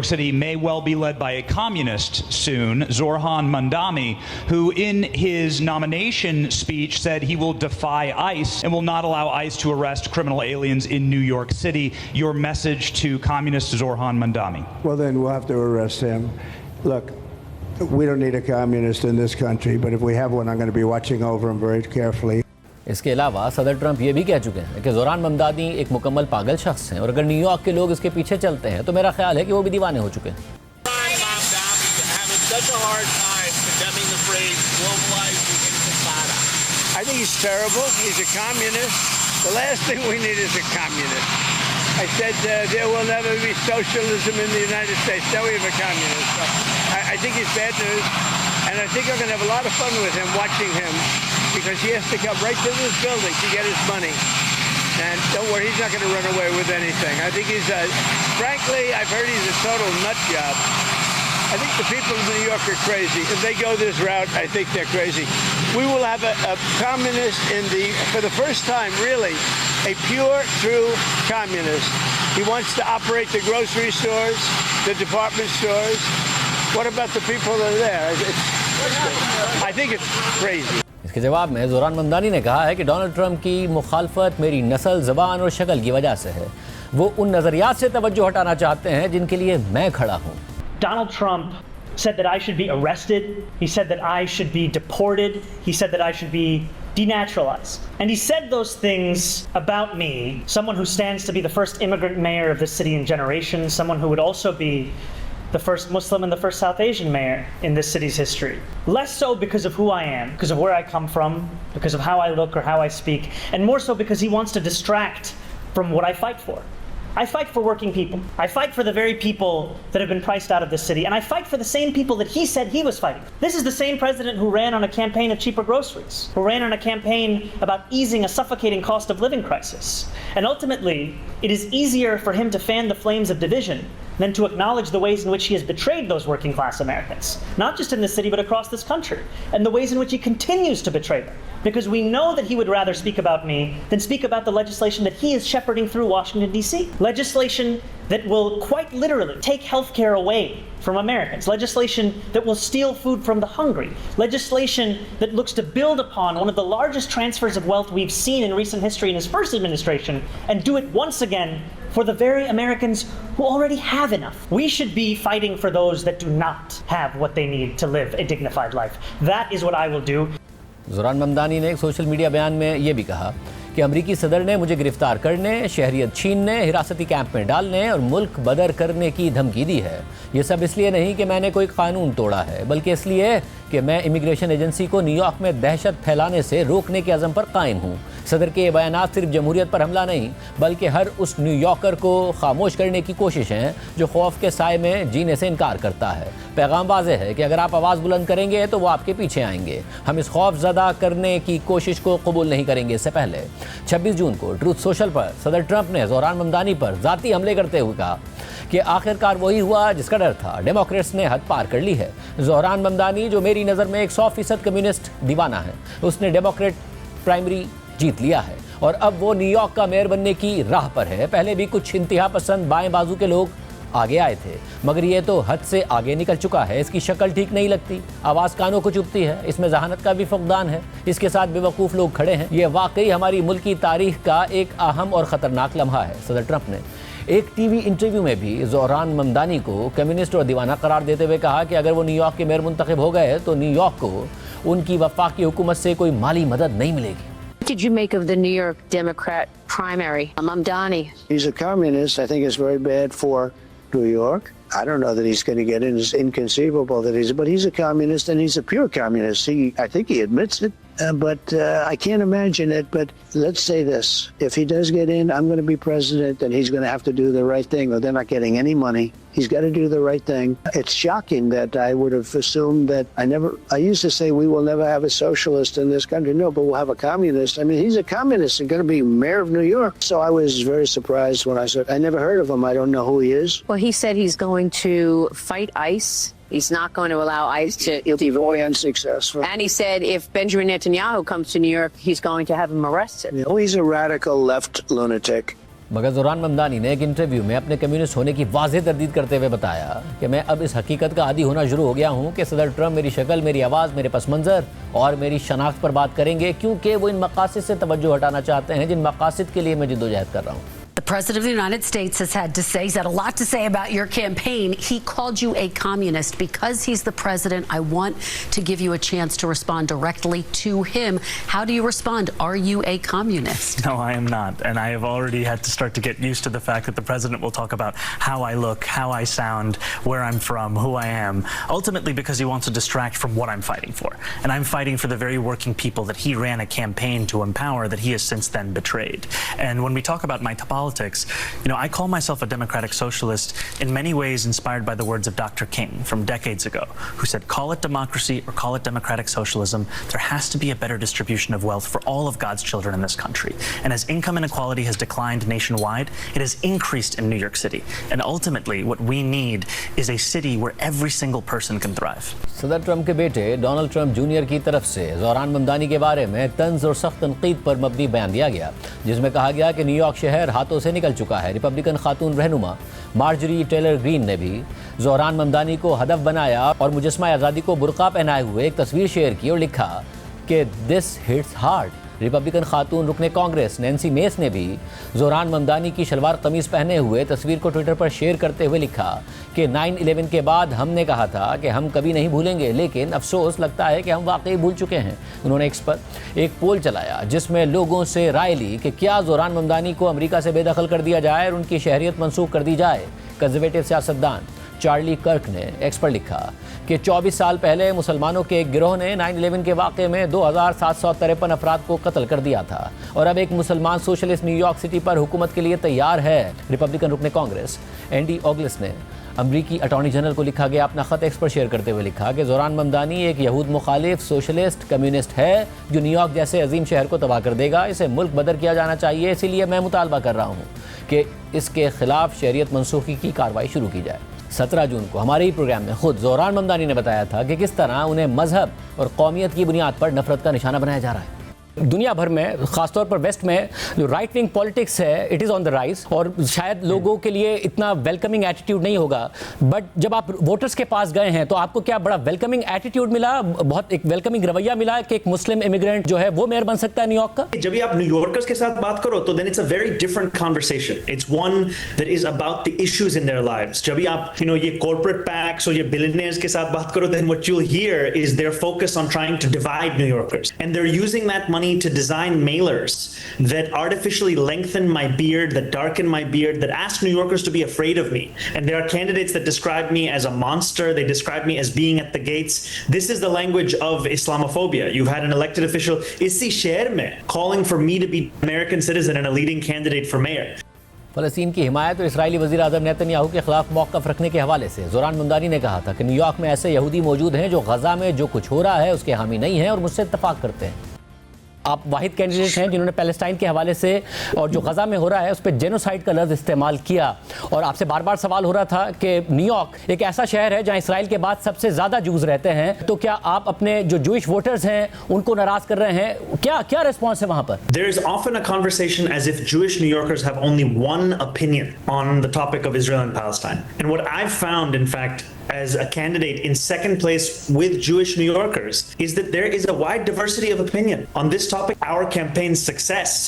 Speaker 5: City may well be led by a communist soon, Zoran Mamdani, who in his nomination speech said he will defy ICE and will not allow ICE to arrest criminal aliens in New York City. Your message to communist Zoran Mamdani?
Speaker 2: Well, then we'll have to arrest him. Look, we don't need a communist in this country, but if we have one, I'm going to be watching over him very carefully.
Speaker 1: इसके अलावा सदर Trump ये भी कह चुके हैं कि Zoran Mamdani एक मुकम्मल पागल शख्स हैं और अगर न्यूयॉर्क के लोग इसके पीछे चलते हैं तो मेरा ख्याल है कि वो भी दीवाने हो चुके हैं।
Speaker 6: I think he's terrible. He's a communist. The last thing we need is a communist. I said there will never be socialism in the United States. Now we have a communist. So I think he's bad news. And I think I'm going to have a lot of fun with him, watching him, because he has to come right to this building to get his money. And don't worry, he's not going to run away with anything. I think he's, frankly, I've heard he's a total nut job. I think the people of New York are crazy. If they go this route, I think they're crazy. We will have a communist for the first time, really, a pure, true communist. He wants to operate the grocery stores, the department stores. What about the people that are there? I think it's crazy.
Speaker 1: इसके जवाब में Zoran Mamdani ने कहा है कि Donald Trump की मुखालफत मेरी नस्ल, ज़बान और शक्ल की वजह से है। वो उन नज़रियात से तवज्जो हटाना चाहते हैं जिनके लिए मैं खड़ा हूँ।
Speaker 7: Donald Trump said that I should be arrested. He said that I should be deported. He said that I should be denaturalized. And he said those things about me, someone who stands to be the first immigrant mayor of this city in generations, someone who would also be the first Muslim and the first South Asian mayor in this city's history. Less so because of who I am, because of where I come from, because of how I look or how I speak, and more so because he wants to distract from what I fight for. I fight for working people. I fight for the very people that have been priced out of this city. And I fight for the same people that he said he was fighting. This is the same president who ran on a campaign of cheaper groceries, who ran on a campaign about easing a suffocating cost of living crisis. And ultimately, it is easier for him to fan the flames of division than to acknowledge the ways in which he has betrayed those working class Americans, not just in this city, but across this country, and the ways in which he continues to betray them. Because we know that he would rather speak about me than speak about the legislation that he is shepherding through Washington, D.C. Legislation that will quite literally take health care away from Americans. Legislation that will steal food from the hungry. Legislation that looks to build upon one of the largest transfers of wealth we've seen in recent history in his first administration and do it once again for the very Americans who already have enough. We should be fighting for those that do not have what they need to live a dignified life. That is what I will do.
Speaker 1: Zoran Mamdani ने एक social media बयान में ये भी कहा कि अमरीकी सदर ने मुझे गिरफ्तार करने, शहरियत छीनने, हिरासती कैंप में डालने और मुल्क बदर करने की धमकी दी है। ये सब इसलिए नहीं कि मैंने कोई कानून तोड़ा है, बल्कि इसलिए कि मैं इमिग्रेशन एजेंसी को न्यूयॉर्क में दहशत फैलाने से रोकने के अज़म पर कायम हूँ। सदर के ये बयानात सिर्फ जमहूरियत पर हमला नहीं, बल्कि हर उस न्यूयॉर्कर को खामोश करने की कोशिश हैं जो खौफ के साए में जीने से इनकार करता है। पैगाम वाज़ेह है कि अगर आप आवाज़ बुलंद करेंगे तो वो आपके पीछे आएंगे। हम इस खौफ ज़दा करने की कोशिश को कबूल नहीं करेंगे। इससे पहले 26 जून को ट्रूथ सोशल पर सदर ट्रंप ने ज़ोरान ममदानी पर ज़ाती हमले करते हुए कहा कि आखिरकार वही हुआ जिसका डर था, डेमोक्रेट्स ने हद पार कर ली है। ज़ोरान ममदानी, जो मेरी नज़र में एक 100% कम्युनिस्ट दीवाना है, उसने डेमोक्रेट प्राइमरी जीत लिया है और अब वो न्यूयॉर्क का मेयर बनने की राह पर है। पहले भी कुछ इंतहा पसंद बाएं बाजू के लोग आगे आए थे, मगर ये तो हद से आगे निकल चुका है। इसकी शक्ल ठीक नहीं लगती, आवाज़ कानों को चुभती है, इसमें जहानत का भी फुकदान है, इसके साथ बेवकूफ़ लोग खड़े हैं। ये वाकई हमारी मुल्क की तारीख का एक अहम और ख़तरनाक लम्हा है। सदर ट्रंप ने एक टीवी इंटरव्यू में भी ज़ोरान ममदानी को कम्युनिस्ट और दीवाना करार देते हुए कहा कि अगर वो न्यूयॉर्क के मेयर मुंतखब हो गए तो न्यूयॉर्क को उनकी वफाकी हुकूमत से कोई माली मदद नहीं मिलेगी।
Speaker 8: What did you make of the New York Democrat primary? Mamdani.
Speaker 2: He's a communist. I think it's very bad for New York. I don't know that he's going to get in. It's inconceivable that but he's a communist and he's a pure communist. I think he admits it, but I can't imagine it. But let's say this: if he does get in, I'm going to be president, and he's going to have to do the right thing, or they're not getting any money. He's got to do the right thing. It's shocking that I would have assumed that I used to say we will never have a socialist in this country. No, but we'll have a communist. I mean, he's a communist and going to be mayor of New York. So I was very surprised when I said, I never heard of him. I don't know who he is.
Speaker 8: Well, he said he's going to fight ICE. He's not going to allow ICE to...
Speaker 2: He'll be very unsuccessful.
Speaker 8: And he said if Benjamin Netanyahu comes to New York, he's going to have him arrested.
Speaker 2: Oh, he's a radical left lunatic.
Speaker 1: मगर Zoran Mamdani ने एक interview में अपने communist होने की वाज़ेह तरदीद करते हुए बताया कि मैं अब इस हकीकत का आदी होना शुरू हो गया हूँ कि सदर ट्रंप मेरी शक्ल, मेरी आवाज़, मेरे पस मंज़र और मेरी शनाख्त पर बात करेंगे, क्योंकि वो इन मकासद से तवज्जो हटाना चाहते हैं जिन मकासद के लिए मैं जिद्दोजहद कर रहा हूँ।
Speaker 9: The President of the United States has had a lot to say about your campaign. He called you a communist. Because he's the president, I want to give you a chance to respond directly to him. How do you respond? Are you a communist?
Speaker 10: No, I am not. And I have already had to start to get used to the fact that the president will talk about how I look, how I sound, where I'm from, who I am, ultimately because he wants to distract from what I'm fighting for. And I'm fighting for the very working people that he ran a campaign to empower that he has since then betrayed. And when we talk about my politics, politics. You know, I call myself a democratic socialist, in many ways inspired by the words of Dr. King from decades ago, who said, call it democracy or call it democratic socialism, there has to be a better distribution of wealth for all of God's children in this country. And as income inequality has declined nationwide, it has increased in New York City. And ultimately, what we need is a city where every single person can thrive.
Speaker 1: सदर Trump के बेटे Donald Trump junior की तरफ से ज़ोहरान ममदानी के बारे में तंज और सख्त तनकीद पर मबनी बयान दिया गया, जिसमें कहा गया कि न्यूयॉर्क शहर हाथों से निकल चुका है। रिपब्लिकन खातून रहनुमा मार्जरी टेलर ग्रीन ने भी ज़ोहरान ममदानी को हदफ बनाया और मुजस्मा आज़ादी को बुर्का पहनाए हुए एक तस्वीर शेयर की और लिखा कि दिस हिट्स हार्ड। रिपब्लिकन खातून रुकने कांग्रेस नैन्सी मेस ने भी ज़ोहरान ममदानी की शलवार कमीज़ पहने हुए तस्वीर को ट्विटर पर शेयर करते हुए लिखा कि 9/11 के बाद हमने कहा था कि हम कभी नहीं भूलेंगे, लेकिन अफसोस लगता है कि हम वाकई भूल चुके हैं। उन्होंने एक्स पर एक पोल चलाया जिसमें लोगों से राय ली कि क्या ज़ोहरान ममदानी को अमेरिका से बेदखल कर दिया जाए और उनकी शहरियत मनसूख कर दी जाए। कंजर्वेटिव सियासतदान चार्ली कर्क ने एक्स पर लिखा कि 24 साल पहले मुसलमानों के एक गिरोह ने 9/11 के वाक़े में 2753 अफराद को कत्ल कर दिया था और अब एक मुसलमान सोशलिस्ट न्यूयॉर्क सिटी पर हुकूमत के लिए तैयार है। रिपब्लिकन रुकने कांग्रेस एंडी ऑगलिस ने अमरीकी अटॉर्नी जनरल को लिखा गया अपना ख़त एक्स पर शेयर करते हुए लिखा कि ज़ोहरान ममदानी एक यहूद मुखालिफ सोशलिस्ट कम्युनिस्ट है जो न्यूयॉर्क जैसे अजीम शहर को तबाह कर देगा। इसे मुल्क बदर किया जाना चाहिए, इसीलिए मैं मुतालबा कर रहा हूँ कि इसके खिलाफ शहरियत मनसूखी की कार्रवाई शुरू की जाए। 17 जून को हमारे ही प्रोग्राम में खुद ज़ोहरान ममदानी ने बताया था कि किस तरह उन्हें मजहब और कौमियत की बुनियाद पर नफरत का निशाना बनाया जा रहा है। दुनिया भर में, खासतौर पर वेस्ट में, जो राइट विंग पॉलिटिक्स है it is on the rise और शायद लोगों के लिए इतना वेलकमिंग एटीट्यूड नहीं होगा, बट जब आप वोटर्स के पास गए हैं तो आपको क्या बड़ा वेलकमिंग एटीट्यूड मिला, बहुत एक वेलकमिंग रवैया मिला कि एक मुस्लिम इमिग्रेंट जो है वो मेयर बन सकता है न्यूयॉर्क का?
Speaker 11: जब भी आप न्यूयॉर्कर्स के साथ बात करो तो then it's a very different conversation. It's one that is about the issues in their lives. जब भी आप ये कॉर्पोरेट पैक्स और ये बिलियनियर्स के साथ बात करो, then what you will hear is their focus on trying to divide New Yorkers and they are using that money to design mailers that artificially lengthen my beard, that darken my beard, that ask New Yorkers to be afraid of me. And there are candidates that describe me as a monster. They describe me as being at the gates. This is the language of Islamophobia. You've had an elected official इसी शहर में calling for me to be American citizen and a leading candidate for mayor.
Speaker 1: फ़लस्तीन की हिमायत और इस्राएली वज़ीर आज़म Netanyahu के खिलाफ मौक़िफ़ रखने के हवाले से ज़ोहरान ममदानी ने कहा था कि न्यूयॉर्क में ऐसे यहूदी मौजूद हैं जो गज़ा में जो कुछ हो रहा है उसके हामी नहीं हैं और मुझसे इत्तफ़ाक़ करते हैं। आप वाहिद कैंडिडेट हैं जिन्होंने पैलेस्टाइन के हवाले से और जो गज़ा में हो रहा है उस पर जेनोसाइड का लफ्ज़ इस्तेमाल किया। और आपसे बार बार सवाल हो रहा था कि न्यूयॉर्क एक ऐसा शहर है जहां इसराइल के बाद सबसे ज़्यादा जूस रहते हैं, तो क्या आप अपने जो जूइश वोटर्स हैं उनको नाराज़ कर रहे हैं? क्या रिस्पॉन्स है वहाँ पर?
Speaker 11: There is often a conversation as if Jewish New Yorkers have only one opinion on the topic of Israel and Palestine. And what I've found, in fact, as a candidate in second place with Jewish New Yorkers is that there is a wide diversity of opinion on this topic. Our campaign's success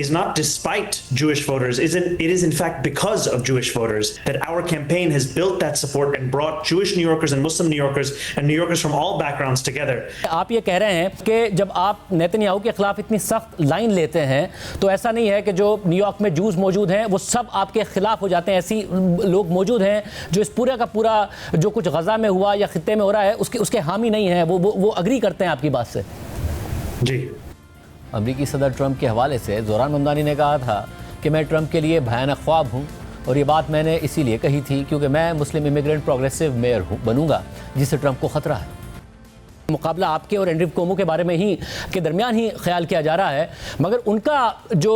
Speaker 11: is not despite Jewish voters. It is in fact because of Jewish voters that our campaign has built that support and brought Jewish New Yorkers and Muslim New Yorkers and New Yorkers from all backgrounds together.
Speaker 1: आप ये कह रहे हैं कि जब आप Netanyahu के खिलाफ इतनी सख्त लाइन लेते हैं तो ऐसा नहीं है कि जो न्यूयॉर्क में जूस मौजूद हैं वो सब आपके खिलाफ हो जाते हैं। ऐसी लोग मौजूद हैं जो इस पूरा का पूरा जो कुछ गज़ा में हुआ या खित्ते में हो रहा है उसके हामी नहीं है, वो अग्री करते हैं आपकी बात से।
Speaker 11: जी।
Speaker 1: अमरीकी सदर ट्रंप के हवाले से ज़ोहरान ममदानी ने कहा था कि मैं ट्रंप के लिए भयानक ख्वाब हूँ और ये बात मैंने इसीलिए कही थी क्योंकि मैं मुस्लिम इमिग्रेंट प्रोग्रेसिव मेयर बनूंगा जिससे ट्रंप को ख़तरा है। मुकाबला आपके और एंड्रू कोमो के बारे में ही के दरमियान ही ख्याल किया जा रहा है, मगर उनका जो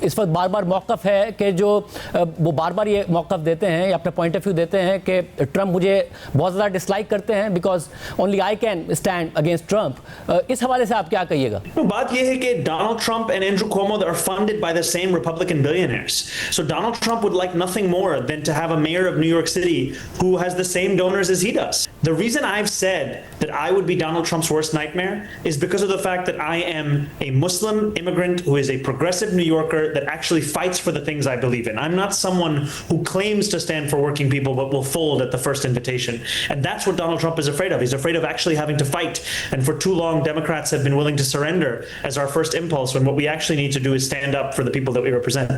Speaker 1: इस वक्त बार बार मौक़िफ़ है कि जो वो बार बार ये मौक़िफ़ देते हैं या अपना पॉइंट ऑफ व्यू देते हैं कि ट्रंप मुझे बहुत ज़्यादा डिसलाइक करते हैं because only I can stand against Trump. इस हवाले से आप क्या कहिएगा?
Speaker 11: बात यह है कि Donald Trump and Andrew Cuomo are funded by the same Republican billionaires, so Donald Trump would like nothing more than to have a mayor of New York city who has the same donors as he does. The reason I've said that I would be Donald Trump's worst nightmare is because of the fact that I am a Muslim immigrant who is a progressive New Yorker that actually fights for the things I believe in. I'm not someone who claims to stand for working people but will fold at the first invitation. And that's what Donald Trump is afraid of. He's afraid of actually having to fight. And for too long, Democrats have been willing to surrender as our first impulse when what we actually need to do is stand up for the people that we represent.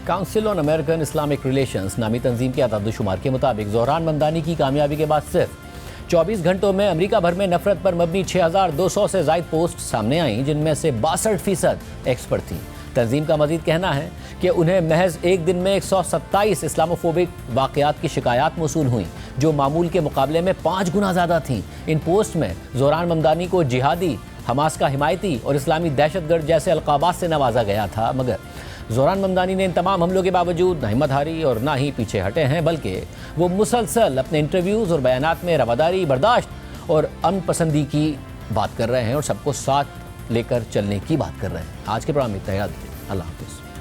Speaker 1: Council on American Islamic relations नामी तंजीम के अदाद-ओ-शुमार के मुताबिक ज़ोहरान ममदानी की कामयाबी के बाद सिर्फ 24 घंटों में अमेरिका भर में नफरत पर मबनी 6200 से ज़ायद पोस्ट सामने आईं, जिनमें से 62% एक्स पर थी। तंजीम का मजीद कहना है कि उन्हें महज एक दिन में 127 इस्लामोफोबिक वाक़यात की शिकायत मौसूल हुई, जो मामूल के मुकाबले में 5 गुना ज़्यादा थीं। इन पोस्ट में ज़ोरान ममदानी को जिहादी, हमास का हिमायती और इस्लामी दहशतगर्द जैसे अलक़ाबात से नवाजा गया था, मगर ज़ोरान ममदानी ने इन तमाम हमलों के बावजूद न हिम्मत हारी और ना ही पीछे हटे हैं, बल्कि वो मुसलसल अपने इंटरव्यूज़ और बयानात में रवादारी, बर्दाश्त और अमन पसंदी की बात कर रहे हैं और सबको साथ लेकर चलने की बात कर रहे हैं। आज के प्रोग्राम में इतना ही। अल्लाह हाफ़िज़।